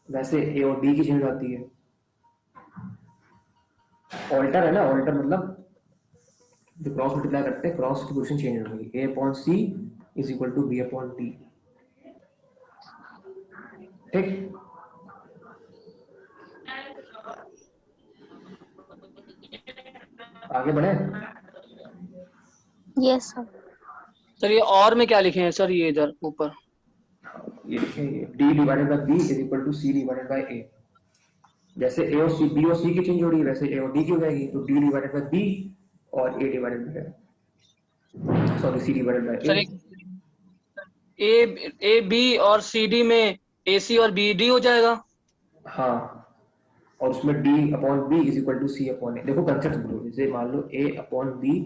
वैसे ए और डी की चेंज आती है। ऑल्टर है ना, ऑल्टर मतलब जो क्रॉस मल्टीप्लाई करते हैं, क्रॉस की पोजीशन चेंज हो गई, a upon c is equal to b upon d, ठीक। आगे बढ़े। Yes, sir. सर ये और में क्या लिखे हैं सर, ये इधर ऊपर? ये लिखेंगे d divided by b is equal to c divided by a। जैसे a और c, b और c की चेंज हो रही है, वैसे a और d की हो जाएगी, तो d डिवाइडेड बाय b और a divided by, sorry, c divided by sir a। A b और सी डी में ए सी और बी डी हो जाएगा। हाँ, और उसमें d upon B is equal to C upon A. देखो कंसेप्ट समझो, जैसे मान लो a अपॉन बी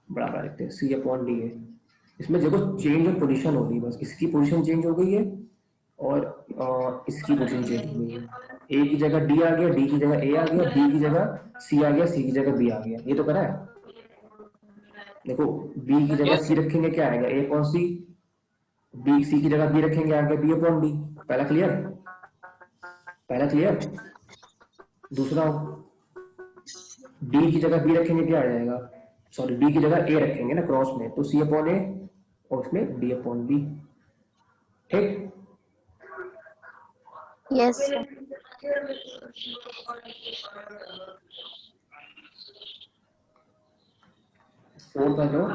बराबर लिखते हैं c अपॉन डी है। इसमें देखो चेंज ऑफ पोजीशन हो गई, बस इसकी पोजीशन चेंज हो गई है और इसकी पोजीशन चेंज हो गई है। a की जगह d आ गया, d की जगह a आ गया, b की जगह c आ गया, c की जगह b आ गया। ये तो करा है। देखो b की जगह यस c रखेंगे क्या आएगा, a upon c. b c की जगह b रखेंगे आगे b अपॉन डी। पहला क्लियर, पहला क्लियर। दूसरा डी की जगह बी रखेंगे क्या आ जाएगा, सॉरी डी की जगह ए रखेंगे ना क्रॉस में, तो सी अपॉन ए और उसमें डी अपॉन बी। ठीक, Yes, sir. फोर्थ आ जाओ,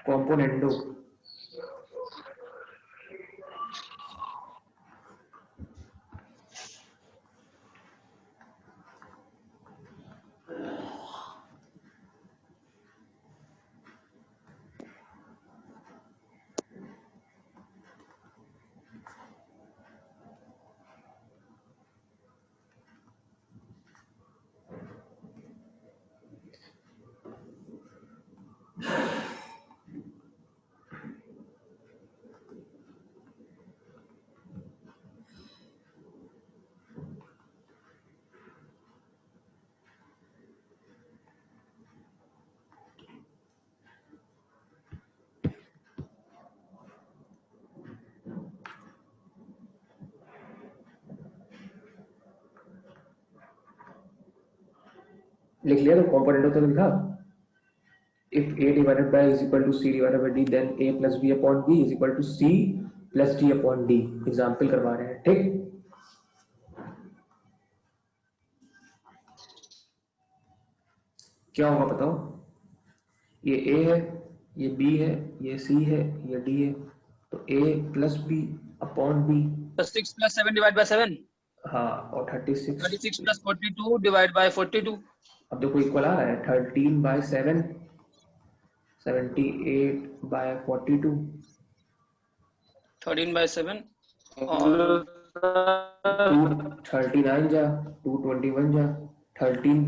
कॉम्पोनेंटो। लिख लिया, तो कॉम्पोनेंटो तक लिखा। if a divided by is equal to c divided by d, then a plus b upon b is equal to c plus d upon d। Example करवा रहे हैं। ठीक, क्या होगा बताओ, ये a है, ये b है, ये c है, ये d है, तो a plus b upon b। 6 plus 7 divide by 7। हाँ, और 36 36 प्लस 42 डिवाइड बाय 42। अब देखो इक्वल आ रहा है, 13 बाय 7 78 बाय 42। 13 बाय 7 और 239 जा, 221 जा, 13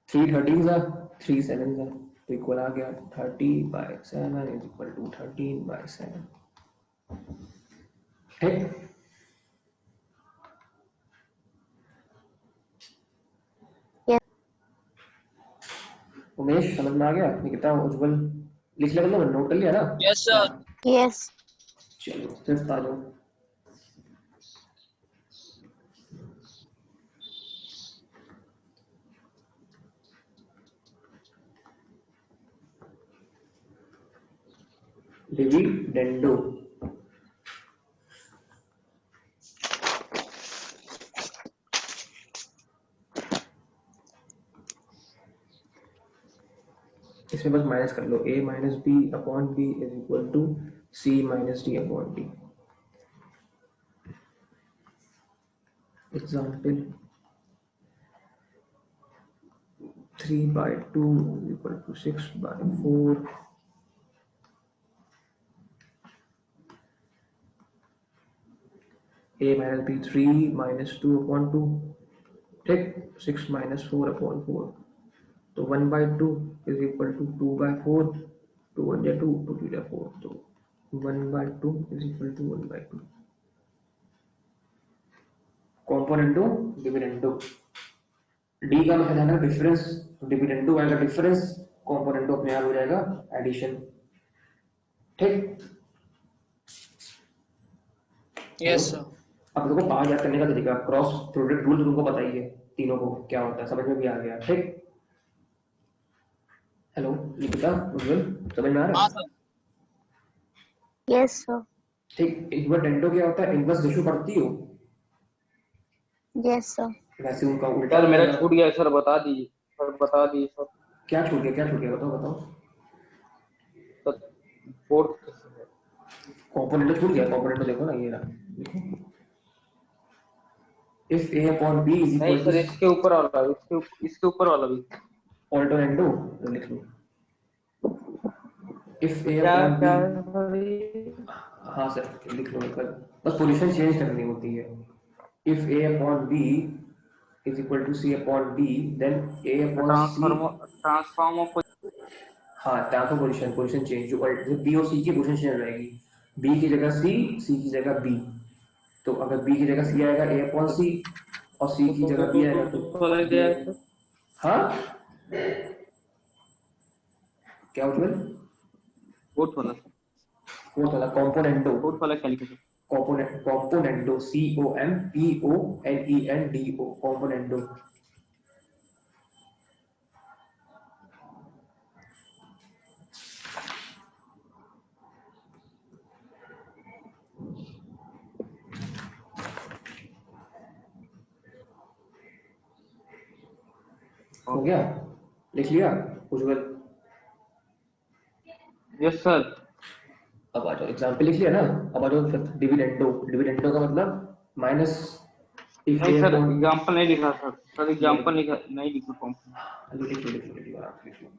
3 13 जा, 3 7 जा, तो इक्वल आ गया 30 by 7 is equal to 13 by 7। ठीक, उमेश समझ में आ गया? निकिता, उज्जवल लिख लिया, मतलब नोट कर लिया ना? Yes sir. Yes. चलो फिर आ जाओ। डिविडेंडो। इसमें बस माइनस कर लो, a minus b upon B is equal to c minus d upon d. Example 3 by 2 is equal to 6 by 4। a minus b 3 minus 2 upon 2। ठीक, 6 minus 4 upon 4, तो 1 by 2 is equal to 2 by 4। 2 1 जा 2, 2 2 जा 4, तो 1 by 2 is equal to 1 by 2। कॉम्पोनेंटो dividendo. D का मतलब है ना difference, dividendo आएगा डिफरेंस, कॉम्पोनेंटो अपने आप हो जाएगा एडिशन। ठीक, यस सर। अब देखो बाहर याद करने का तरीका, क्रॉस प्रोडक्ट रूल तुमको पता ही है, तीनों को क्या होता है, समझ में भी आ गया। ठीक, हेलो निकिता, उज्जवल, समझ में आ रहा हाँ है? सर। Yes, sir. ठीक, इन्वर्टेंडो क्या होता है, इनवर्स रेशियो पढ़ती हो? Yes, sir. वैसे उनका उल्टा सर मेरा होता है। छूट गया सर, बता दीजिए सर, बता दीजिए सर। क्या छूट गया, क्या छूट गया, बताओ बताओ। सर फोर्थ कॉम्पोनेंट छूट गया, कॉम्पोनेंट देखो ना, ये रहा देखो, if a upon b is नहीं इक्वल सर, टू इसके ऊपर वाला, इसके ऊपर वाला भी। ऑल्टरनेटो, तो लिख लो इफ a क्या अपॉन क्या b। है सर ये? हाँ सर लिख लो पर बस पोजीशन चेंज करनी होती है। If a upon b is equal to c upon d then a upon c। Transform of हाँ ट्रांसफर पोजीशन चेंज जो b और c की पोजीशन चेंज हो जाएगी। b की जगह c की जगह b। तो अगर b की जगह c आएगा a अपॉन c और c की जगह b आएगा तो वाला b। क्या है सर? हाँ क्या उज्जवल? फोर्थ वाला सर, फोर्थ वाला कॉम्पोनेंटो। फोर्थ वाला कैलकुलेशन। कॉम्पोनेंटो COMPONENDO कॉम्पोनेंटो। हो गया? लिख लिया उज्जवल? Yes sir. अब आ जाओ एग्जाम्पल लिख लिया ना। अब आ जाओ डिविडेंडो। डिविडेंडो का मतलब माइनस इफ नहीं ए सर, अपॉन। एग्जांपल नहीं लिखा सर, सर लो एग्जांपल लिखा नहीं लिखा फॉर्म। लिख लो आराम से लिख लो।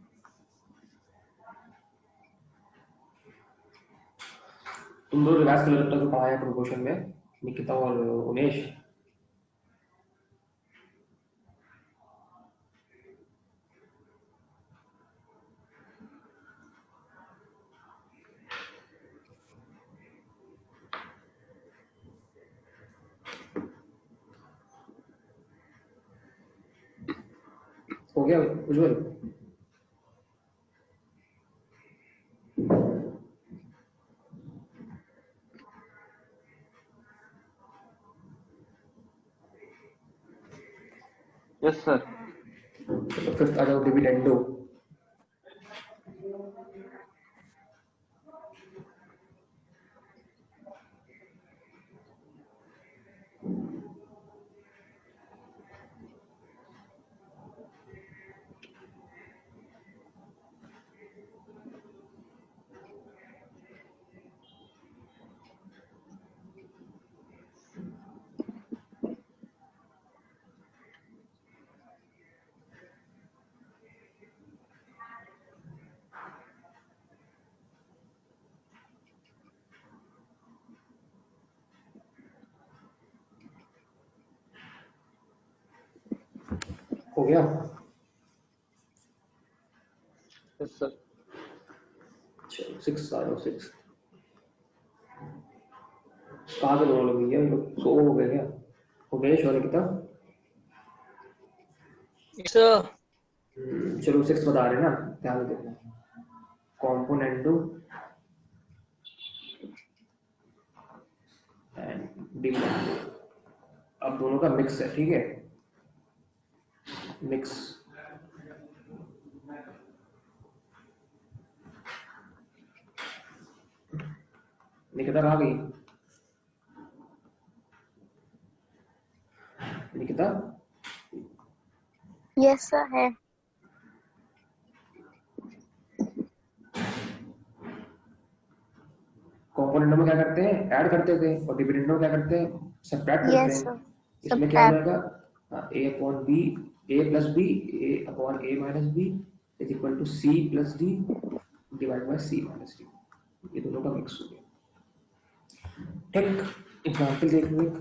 तुम लोग रिवाइज कर लो तब तक जो पढ़ाया प्रोपोर्शन में निकिता और उमेश। हो गया उज्जवल? Yes sir. तो फिफ्थ आ जाओ डिविडेंडो। हो गया? Yes sir. चलो सिक्स आ जाओ। सिक्स कहाँ से बोलो भैया, ये लोग सो हो गए क्या? उमेश और निकिता? सर चलो सिक्स बता रहे हैं ना, ध्यान से देखना। कॉम्पोनेंटो एंड डिविडेंडो। अब दोनों का मिक्स है, ठीक है? मिक्स। निकिता कहाँ गई? Nikita Yes, sir. है. कॉम्पोनेंटो में क्या करते हैं? ऐड करते थे। और डिविडेंडो में क्या करते हैं? सब्ट्रैक्ट करते Yes, हैं। sir. इसमें क्या हो Subtract. जाएगा? A upon B, A plus B, A upon A minus B is equal to C plus D divide by C minus D. ये दोनों का मिक्स हो गया। एक एग्जाम्पल देख लो। एक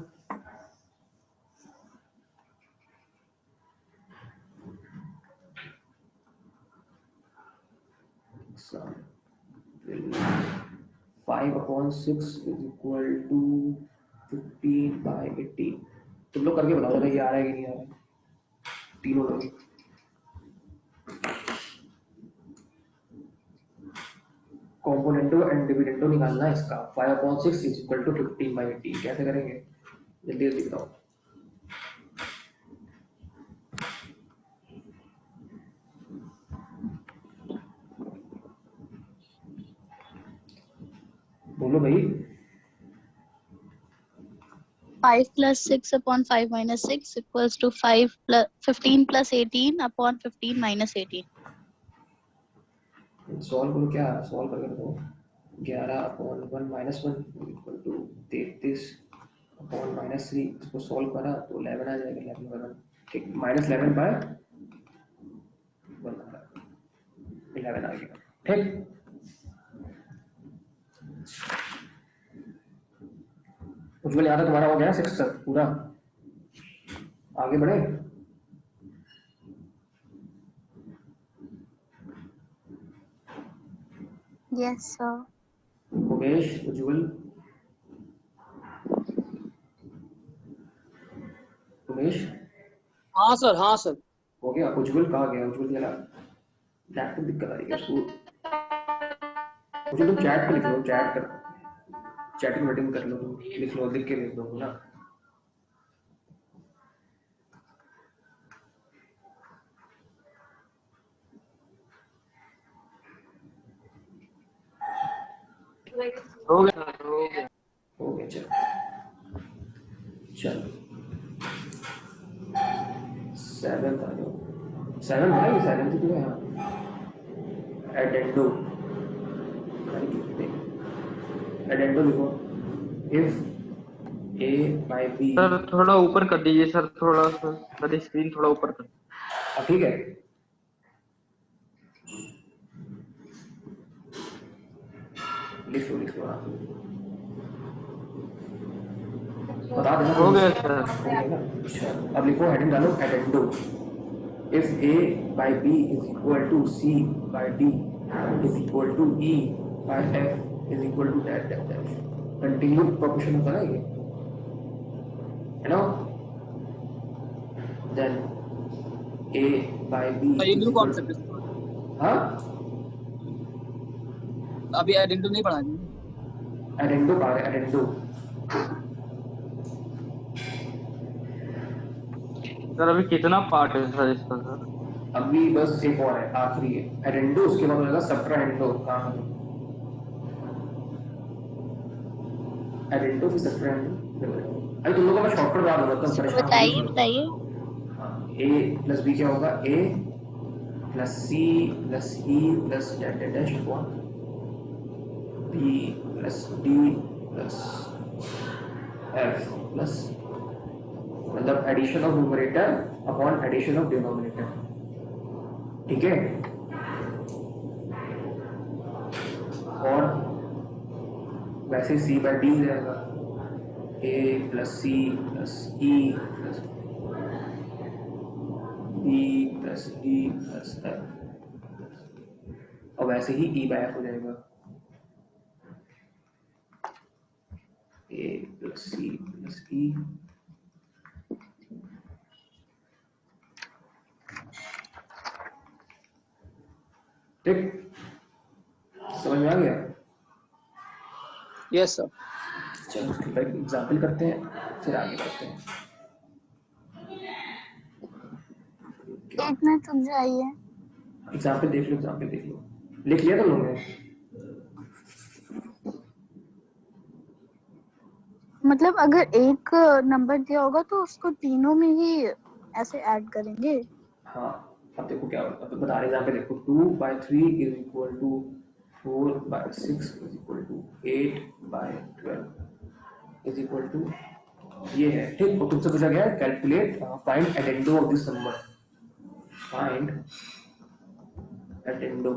five upon six is equal to 15/18। तुम लोग करके बताओ ये आ रहा है कि नहीं आ रहा है तीनों लोग। कॉम्पोनेंटो एंड डिविडेंडो निकालना है इसका। 5/6 इज इक्वल टू 15/18। कैसे करेंगे? जल्दी जल्दी बताओ। बोलो भाई। 5 plus 6 upon 5 minus 6 equals to 5 plus 15 plus 18 upon 15 minus 18. Solve करो, क्या सॉल्व करके बताओ। 11/1 माइनस 1 इक्वल टू 33/-3। इसको सॉल्व करा तो 11 आ जाएगा। 11/1 ठीक, -11/1 11 आ गया। ठीक उज्जवल यहाँ तक तुम्हारा हो गया 6 तक पूरा, आगे बढ़े। Yes, sir. उमेश, उज्जवल, उमेश हाँ सर, हाँ सर। हो गया। उज्जवल कहाँ गया? उज्जवल जरा लैपटॉप दिक्कत आ रही है उसको। मुझे तुम चैट पे लिख लो, चैट कर, चैटिंग मीटिंग कर लो, तुम लिख लो, लिख के लिख दो ना। हो गया सर, हो गया। हो गया, चलो चलो 7 आ जाओ। 7 है, ये 7 तो है। एडेंडो, एडेंडो लिखो। If A by b, sir थोड़ा ऊपर कर दीजिए सर, थोड़ा सा सर स्क्रीन थोड़ा ऊपर कर। ठीक है, लिख लो लिख लो आप, बता देना। हो गया सर। हो गया ना? अच्छा, अब लिखो, हेडिंग डालो addendo. If A by B is equal to C by D is equal to E by F is equal to dash dash dash. Continue proportion होता है ना ये, है ना? देन ए बाई बी ये न्यू कॉन्सेप्ट है, हाँ, अभी एडेंडो नहीं पढ़ा है। एडेंडो पा रहे, एडेंडो। सर अभी कितना पार्ट है सर इसका सर? अभी बस एक और है, आखिरी है एडेंडो, उसके बाद होगा सब्ट्राहेंडो। कहाँ है एडेंडो फिर सब्ट्राहेंडो? अरे तुम लोगों का मैं शॉर्टकट बता दूंगा, तुम परेशान बताइए बताइए। ए प्लस बी क्या होगा? A plus C plus E plus dash dash dash upon B plus D plus F plus, मतलब addition of numerator upon addition of denominator. ठीक है, और वैसे सी बाई डी जाएगा, A plus C plus E plus B plus D plus F, और वैसे ही ई by F हो जाएगा, ए प्लस सी प्लस ई। ठीक, समझ में आ गया? Yes sir. चलो इसके बाद एग्जाम्पल करते हैं, फिर आगे बढ़ते हैं। एक मिनट रुक जाइए। एग्जाम्पल देख लो, एग्जाम्पल देख लो, लिख लिया तुम लोगों ने? मतलब अगर एक नंबर दिया होगा तो उसको तीनों में ही ऐसे ऐड करेंगे। हाँ, अब देखो क्या होगा, अब बता रहे एग्जाम्पल देखो। 2/3 is equal to 4/6 is equal to 8/12 is equal to, ये है। ठीक, और तुमसे पूछा गया है calculate find addendo of this number. Find addendo,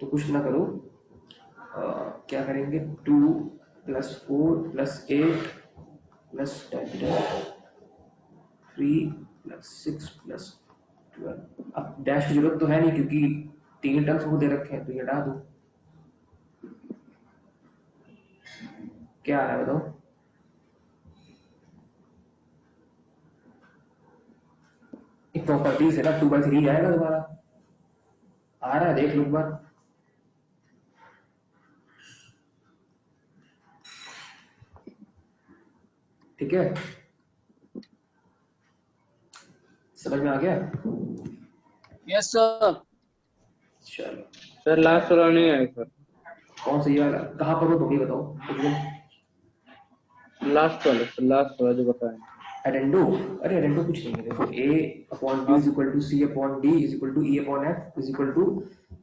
तो कुछ ना करो, क्या करेंगे? 2 + 4 + 8 + 3 + 6 + 12। अब डैश की जरूरत तो है नहीं क्योंकि 3 टर्म्स वो दे रखे हैं, तो ये हटा दो। क्या आ रहा है बताओ? एक प्रॉपर्टीज है ना, 2/3 आएगा दोबारा, आ रहा है, देख लो एक बार। ठीक है, समझ में आ गया? Yes sir. चलो, सर लास्ट वाला नहीं आया सर। कौन सा ये वाला? कहाँ पर हो तुम ये बताओ। लास्ट वाला जो बताएं। एडेंडो, अरे एडेंडो कुछ नहीं है, देखो A/B is equal to C/D is equal to E/F is equal to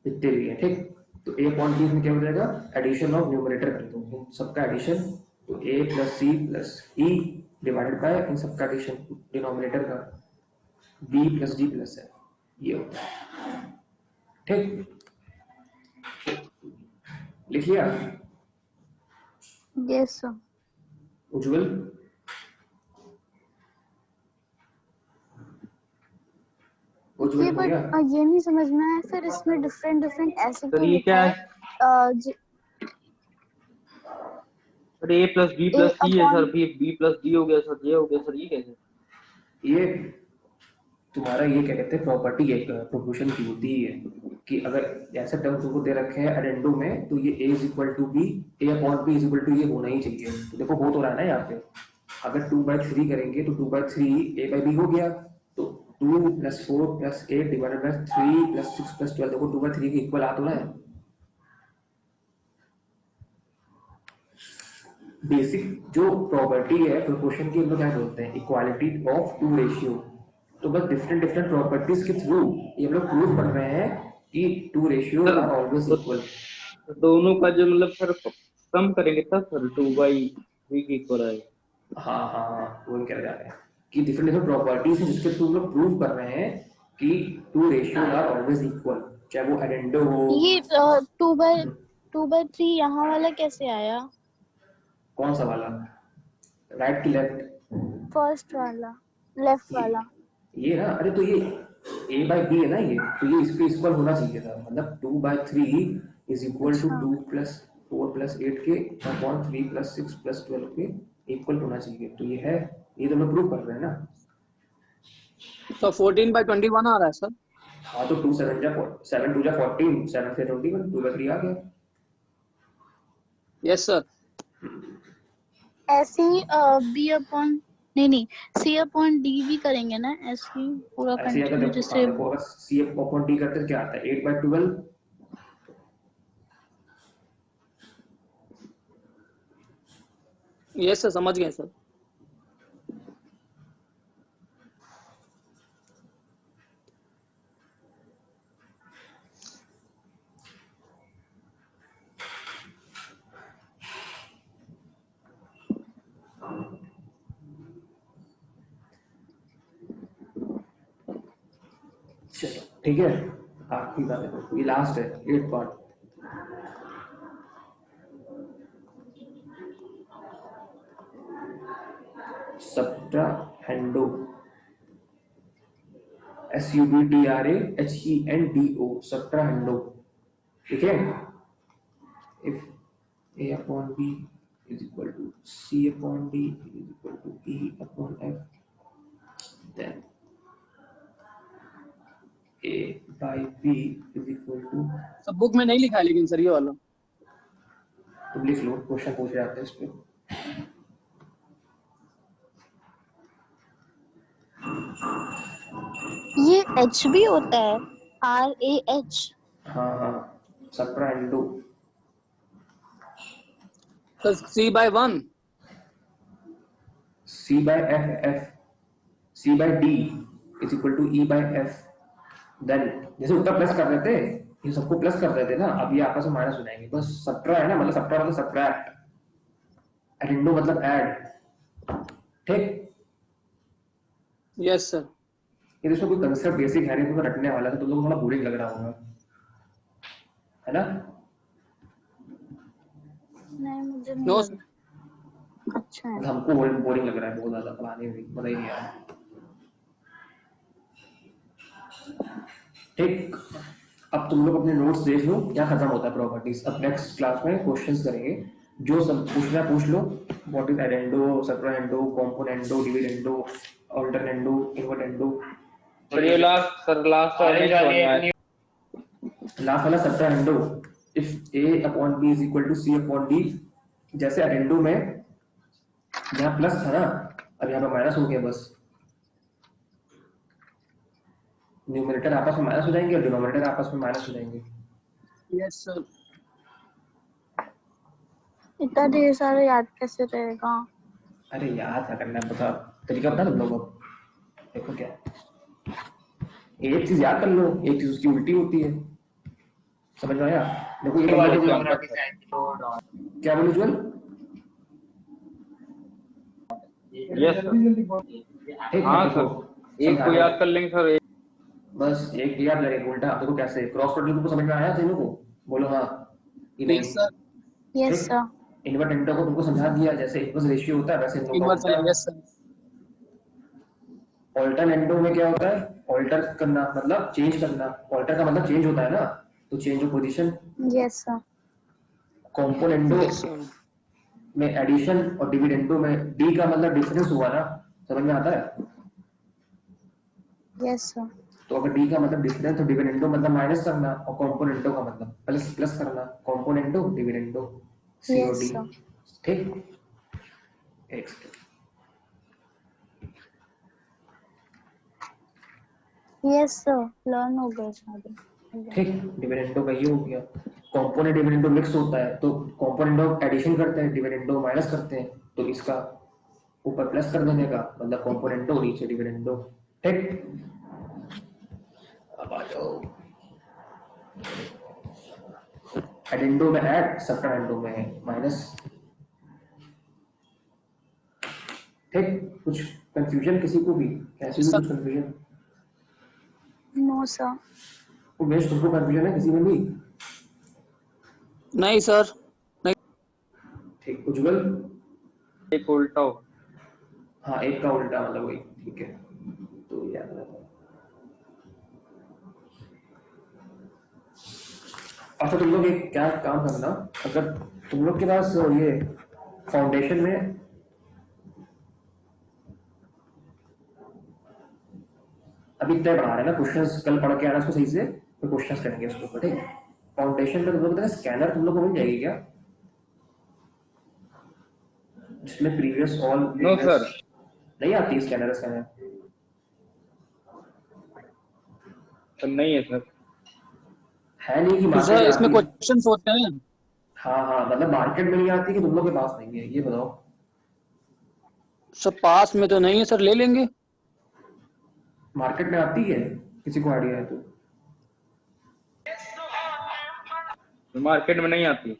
जितने भी है। ठीक, तो A/B में क्या हो जाएगा? एडिशन ऑफ न्यूमरेटर कर दो, सबका एडिशन, तो A + C + E divided by इन सबका एडिशन डिनोमिनेटर का, B + D + F, ये होता है। ठीक, लिख लिया? Yes, sir. उज्जवल, ये उज्जवल हो बट गया? ये नहीं समझ में आया फिर इसमें डिफरेंट डिफरेंट ऐसे सर क्यों ये लिखा क्या है? है? सर ए प्लस बी प्लस सी है सर, बी प्लस डी हो गया सर, ये हो गया सर, ये कैसे? ये तुम्हारा ये क्या कहते हैं प्रॉपर्टी एक प्रोपोर्शन की होती है कि अगर ऐसे टर्म तुमको दे रखे हैं अडेंडो में तो ये a is equal to b, a upon B is equal to ये होना ही चाहिए। तो देखो हो तो रहा है ना यहाँ पे, अगर 2/3 करेंगे तो 2/3 a बाई बी हो गया, तो 2 + 4 + 8 डिवाइडेड बाय 3 + 6 + 12, देखो 2/3 के इक्वल आ तो रहा है। बेसिक जो प्रॉपर्टी है प्रोपोर्शन की, हम लोग क्या बोलते हैं इक्वालिटी ऑफ टू रेशियो। तो बस डिफरेंट डिफरेंट प्रॉपर्टीज के थ्रू ये हम लोग प्रूव कर रहे हैं कि two ratio sir are always equal. दोनों का जो मतलब सर कम करेंगे तब सर 2/3 के इक्वल आएगा। हाँ हाँ हाँ, वो हम कह रहे हैं कि डिफरेंट डिफरेंट प्रॉपर्टीज हैं जिसके थ्रू हम लोग प्रूव कर रहे हैं कि two ratio are always equal, चाहे वो एडेंडो हो। ये 2/3 यहाँ वाला कैसे आया? कौन सा वाला, राइट की लेफ्ट? फर्स्ट वाला, लेफ्ट वाला। ये ना, अरे तो ये a बाई बी है ना, ये तो ये इसके इक्वल होना चाहिए था, मतलब 2/3 इज इक्वल टू अच्छा। 2 + 4 + 8 के अपॉन 3 + 6 + 12 के इक्वल होना चाहिए। तो ये है, ये तो मैं प्रूव कर रहे हैं ना। तो 14/21 आ रहा है सर। हाँ तो 2 7 जा 7 2 जा 14, 7 से 21, 2/3 आ गया। Yes sir. ऐसे ही बी अपॉन नहीं सी अपॉन डी भी करेंगे ना, ऐसे ही पूरा ऐसे अगर कंटिन्यू देखो, जैसे। हाँ देखो अगर c अपॉन d करते तो क्या आता है 8/12। यस सर, समझ गए सर। चलो ठीक है, आखिरी बात है, ये लास्ट है 8 पार्ट। सब्ट्राहेंडो, SUBTRAHENDO, सब्ट्राहेंडो, ठीक है। If a upon b is equal to c upon d is equal to e upon f, then a by b is equal to, सब बुक में नहीं लिखा है लेकिन सर ये वाला। तुम लिख लो, क्वेश्चन पूछ रहे आते हैं इस पे। ये एच भी होता है, RAH। हाँ हाँ, subtrahendo. Sir C/1। c by f, c by d is equal to e by f, then जैसे ऊपर प्लस कर रहे थे, ये सबको प्लस कर रहे थे ना, अब ये आपस में माइनस हो जाएंगे। बस सब्ट्रा है ना, मतलब सब्ट्रा मतलब सब्ट्रैक्ट, एडेंडो मतलब ऐड, ठीक। Yes sir. ये इसमें कोई कंसेप्ट बेसिक है नहीं तो रटने वाला है, तो तुम लोग थोड़ा बोरिंग लग रहा होगा, है ना? नहीं मुझे नहीं नो लगा। अच्छा है। हमको बोरिंग लग रहा है बहुत ज्यादा, पढ़ाने में मजा ही नहीं आ रहा, ठीक। अब तुम लोग अपने नोट्स देख लो, क्या खत्म होता है प्रॉपर्टीज। अब नेक्स्ट क्लास में क्वेश्चंस करेंगे, जो सब पूछना पूछ लो। What is addendo, subtrahendo, componendo, dividendo, alternendo, invertendo. Sir ये लास्ट वाला subtrahendo, if a upon b is equal to c upon d, जैसे एडेंडो में यहाँ प्लस था ना, अब यहाँ पर माइनस हो गया, बस न्यूमरेटर आपस में माइनस हो जाएंगे और डिनोमिनेटर आपस में माइनस हो जाएंगे। Yes sir. इतना ढेर सारा याद कैसे रहेगा? अरे याद क्या करना है, बता तरीका बता तुम लोगों को। देखो क्या, एक चीज याद कर लो, एक चीज उसकी उल्टी होती है, समझ में आया? देखो ये वाली क्या बोले ज्वल? Yes sir. ठीक हाँ है, सर, एक को याद कर लेंगे सर। बस एक याद लगेगा, उल्टा देखो कैसे। क्रॉस प्रोडक्ट को समझ में आया तीनों को? बोलो हाँ कि नहीं? Yes sir. Yes sir. Invertendo को तुमको समझा दिया, जैसे इनवर्स रेशियो होता है वैसे इन लोग का इनवर्स होता है। Yes sir. ऑल्टर एंडो में क्या होता है, ऑल्टर करना मतलब चेंज करना, ऑल्टर का मतलब चेंज होता है ना, तो change of position. Yes, sir. Componendo yes sir. में एडिशन और डिविडेंडो में डी का मतलब डिफरेंस हुआ ना, समझ में आता है? Yes, sir. तो अगर डी का मतलब डिफरेंस तो डिविडेंडो मतलब माइनस करना, और कॉम्पोनेंटो का मतलब प्लस प्लस करना, कॉम्पोनेंटो डिविडेंडो Yes, सीओडी। sir. ठीक, एक सेकंड। Yes, sir. Learn हो गए सारे। ठीक, डिविडेंडो का ये हो गया। कॉम्पोनेंट डिविडेंडो मिक्स होता है तो कॉम्पोनेंटो एडिशन करते हैं, डिविडेंडो माइनस करते हैं, तो इसका ऊपर प्लस कर देने का मतलब कॉम्पोनेंटो, नीचे डिविडेंडो। ठीक, अब आ जाओ एडेंडो में ऐड, सब्ट्रांडो में माइनस। ठीक, कुछ कंफ्यूजन किसी को भी, ऐसे भी सर कुछ कंफ्यूजन? No, sir. उमेश तुमको कंफ्यूजन है किसी में भी? नहीं सर। नहीं ठीक, उज्जवल? एक उल्टा हो। हाँ, एक का उल्टा मतलब वही, ठीक है, तो याद रहता है। अच्छा तुम लोग एक क्या काम करना, अगर तुम लोग के पास ये फाउंडेशन में अभी तय बना रहे हैं ना क्वेश्चंस, कल पढ़ के आना उसको सही से, तो क्वेश्चंस करेंगे उसके ऊपर। ठीक, फाउंडेशन में तुम लोग स्कैनर तुम लोग को मिल जाएगी क्या, जिसमें प्रीवियस ऑल नो सर। नहीं आती स्कैनर? स्कैनर सर नहीं है सर। है नहीं कि मार्केट सर में इसमें आती है? क्वेश्चंस होते हैं। हाँ हाँ, मतलब मार्केट में नहीं आती कि तुम लोग के पास नहीं है, ये बताओ। सर पास में तो नहीं है सर, ले लेंगे। मार्केट में आती है, किसी को आइडिया है तो? मार्केट में नहीं आती।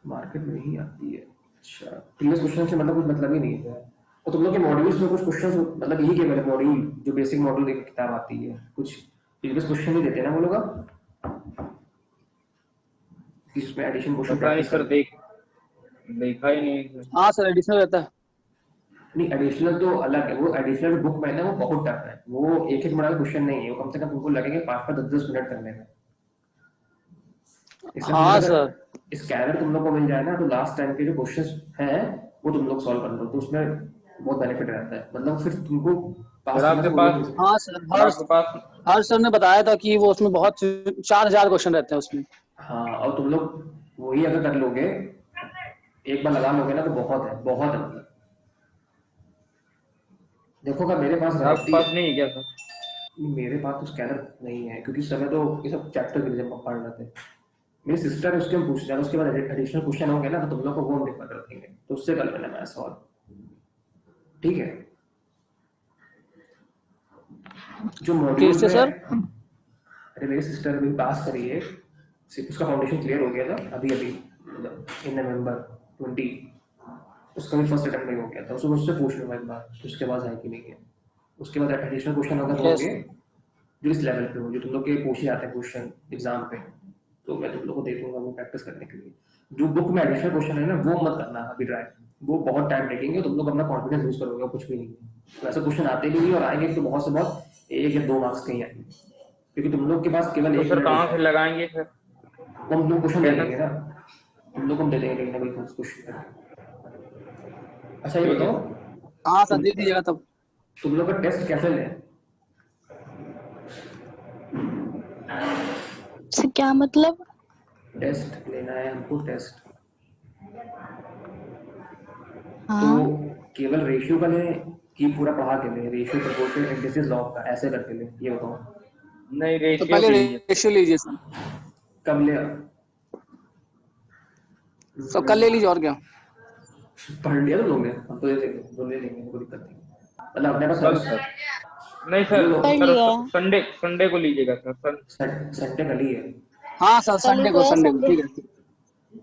मार्केट में नहीं आती है, अच्छा। प्रीवियस क्वेश्चन से मतलब कुछ मतलब ही नहीं है। और तुम लोग के मॉड्यूल्स में कुछ क्वेश्चन मतलब यही के मेरे मॉड्यूल जो बेसिक मॉड्यूल एक किताब आती है, कुछ प्रीवियस क्वेश्चन नहीं देते ना वो लोग, इसमें एडिशन क्वेश्चन पता नहीं प्रैक्टिस सर, करते हैं। देखा ही नहीं सर। हाँ सर एडिशनल रहता है। नहीं, एडिशनल तो अलग है, वो एडिशनल बुक में है ना, वो बहुत टफ है, वो एक एक मॉडल क्वेश्चन नहीं है, वो कम से कम तुमको लगेंगे 5-5, 10-10 मिनट करने में। इसलिए तुम हाँ लोग सर। अगर स्कैनर तुम लोग को मिल जाए ना, तो लास्ट टाइम के जो क्वेश्चंस हैं वो तुम लोग सॉल्व कर लो, तो उसमें बहुत बेनिफिट रहता है, मतलब फिर तुमको पास सर करना आपके तो पास वही। हाँ सर आपके पास हर सर ने बताया था कि वो उसमें बहुत 4000 क्वेश्चन रहते हैं उसमें। हाँ, और तुम लोग वही अगर कर लोगे, एक बार लगा लोगे ना, तो बहुत है, बहुत है मतलब। देखो अगर मेरे पास आपके रहती, पास नहीं है क्या सर? मेरे पास तो स्कैनर नहीं है, क्योंकि समय तो ये सब चैप्टर के लिए पढ़ रहे थे। मेरी सिस्टर है, उसके हम पूछ रहे हैं, उसके बाद एडिशनल क्वेश्चन होंगे ना, तो तुम लोग को वो हम रिफर कर देंगे, तो उससे कर लेना मैं सॉल्व। ठीक है, जो मॉड्यूल कैसे में, सर? अरे मेरी सिस्टर अभी पास करी है, उसका फाउंडेशन क्लियर हो गया था अभी अभी, मतलब इन नवंबर 20, उसका भी फर्स्ट अटेम्प्ट नहीं हो गया था, उसको मुझसे पूछ लूंगा एक बार तो उसके बाद है कि नहीं है। उसके बाद एडिशनल क्वेश्चन अगर यस। होंगे जो इस लेवल पे हो, जो तुम लोग के पूछे जाते हैं क्वेश्चन एग्जाम पे, तो मैं तुम लोग को दे दूंगा वो प्रैक्टिस करने के लिए। जो बुक में एडिशनल क्वेश्चन है ना, वो मत करना अभी ट्राई, वो बहुत टाइम टेकिंग है, तुम लोग अपना कॉन्फिडेंस लूज करोगे, कुछ भी नहीं है। तो ऐसे क्वेश्चन आते नहीं है, और आएंगे तो बहुत से बहुत 1 या 2 मार्क्स कहीं आएंगे, क्योंकि तुम लोग के पास केवल तो 1 सर मिनट कहाँ होता से है। लगाएंगे सर? वो हम लोग क्वेश्चन दे कैसे? देंगे ना, तुम लोग हम दे देंगे लेकिन अभी क्वेश्चन। अच्छा ये ठीक है बताओ, सर। हाँ सर तुम दे दीजिएगा तब। तुम लोग का टेस्ट कैसे लें? से क्या मतलब? टेस्ट लेना है हमको, टेस्ट तो हाँ। केवल रेशियो का लें कि पूरा पढ़ा के लें, रेशियो प्रोपोर्शन इंडिसेस लॉग का ऐसे करके लें, ये बताओ। नहीं, तो रेशियो पहले कीजिए सर। रेशियो लीजिए सर। कब ले? तो कल ले लीजिए और क्या। पढ़ लिया तुम लोग ने? हम तो ले लेंगे, कोई दिक्कत नहीं, मतलब अपने कल पास सर? नहीं ये सर। लो, कर सर लिया। संडे संडे को लीजिएगा सर। सर संडे कल ही है। हाँ सर कल ही संडे तो को, है संडे को संडे। ठीक है।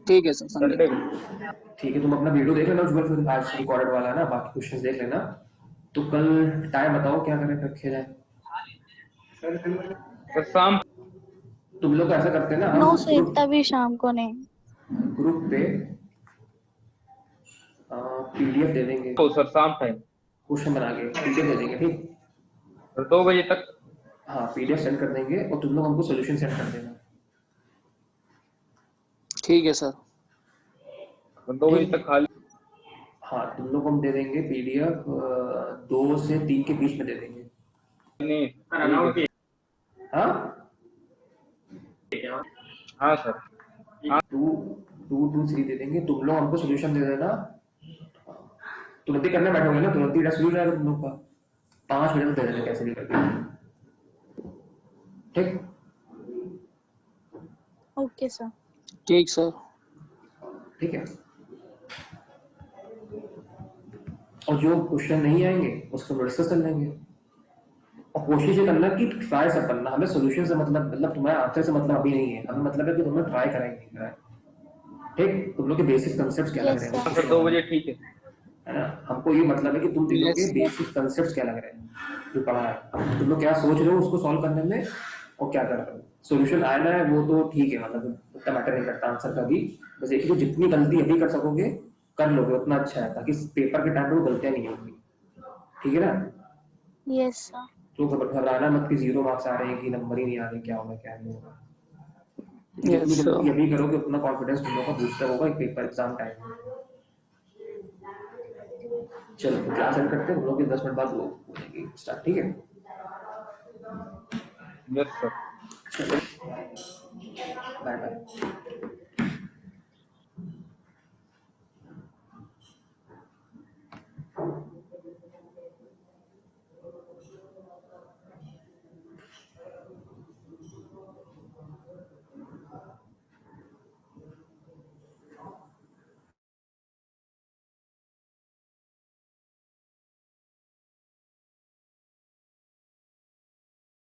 ठीक है सर संडे संडे को। को। ठीक है, तुम अपना वीडियो देख लेना उज्जवल, फिर आज रिकॉर्डेड वाला है ना, बाकी क्वेश्चन देख लेना। तो कल टाइम बताओ क्या करें, रखे जाए? सर शाम। तुम लोग ऐसा करते हैं ना, नो हम सर, इतना भी शाम को नहीं। ग्रुप पे पीडीएफ दे देंगे, तो सर शाम टाइम क्वेश्चन बना के पीडीएफ दे देंगे, ठीक। 2 बजे तक। हाँ पीडीएफ सेंड कर देंगे और तुम लोग हमको सोल्यूशन सेंड कर देना। ठीक है सर। 2 बजे तक खाली। हाँ तुम लोग को हम दे देंगे पीडीएफ 2 से 3 के बीच में दे देंगे। नहीं। हाँ हाँ सर। 2 to 3 दे देंगे, तुम लोग हमको सोल्यूशन दे देना। तुरंत ही करने बैठोगे ना, तुरंत ही टेस्ट हो जाएगा तुम लोग का, 5 मिनट दे देना कैसे भी करके, ठीक। Okay, sir. ठीक सर। ठीक है, और जो क्वेश्चन नहीं आएंगे उसको डिस्कस कर लेंगे। और कोशिश ये करना कि ट्राई सब करना, हमें सोल्यूशन से मतलब तुम्हारे आंसर से मतलब अभी नहीं है, हमें मतलब है कि तुम्हें ट्राई कराएंगे, ठीक। तुम लोग के बेसिक कंसेप्ट क्या लग Yes, रहे sir. हैं, सर 2 बजे ठीक है ना। हमको ये मतलब है कि तुम तीनों Yes, के sir. बेसिक कंसेप्ट क्या लग रहे हैं जो पढ़ा है, तुम लोग क्या सोच रहे हो उसको सॉल्व करने में, और क्या कर रहे हो। सोल्यूशन आना है वो तो ठीक है, मतलब उतना मैटर नहीं करता आंसर का भी, बस एक ही जितनी गलती अभी कर सकोगे कर लोगे उतना अच्छा है, ताकि पेपर के टाइम पे वो गलतियां नहीं होंगी, ठीक है ना। Yes, sir. तो घबराना मत कि 0 मार्क्स आ रहे हैं कि नंबर ही नहीं आ रहे, क्या होगा क्या नहीं होगा। जितनी Yes, गलती sir. अभी करोगे उतना कॉन्फिडेंस तुम लोगों का बूस्टर होगा एक पेपर एग्जाम टाइम में। चलो क्लास एंड करते हैं, हम लोग के 10 मिनट बाद वो होगी स्टार्ट, ठीक है। Yes sir. चलो बाय बाय।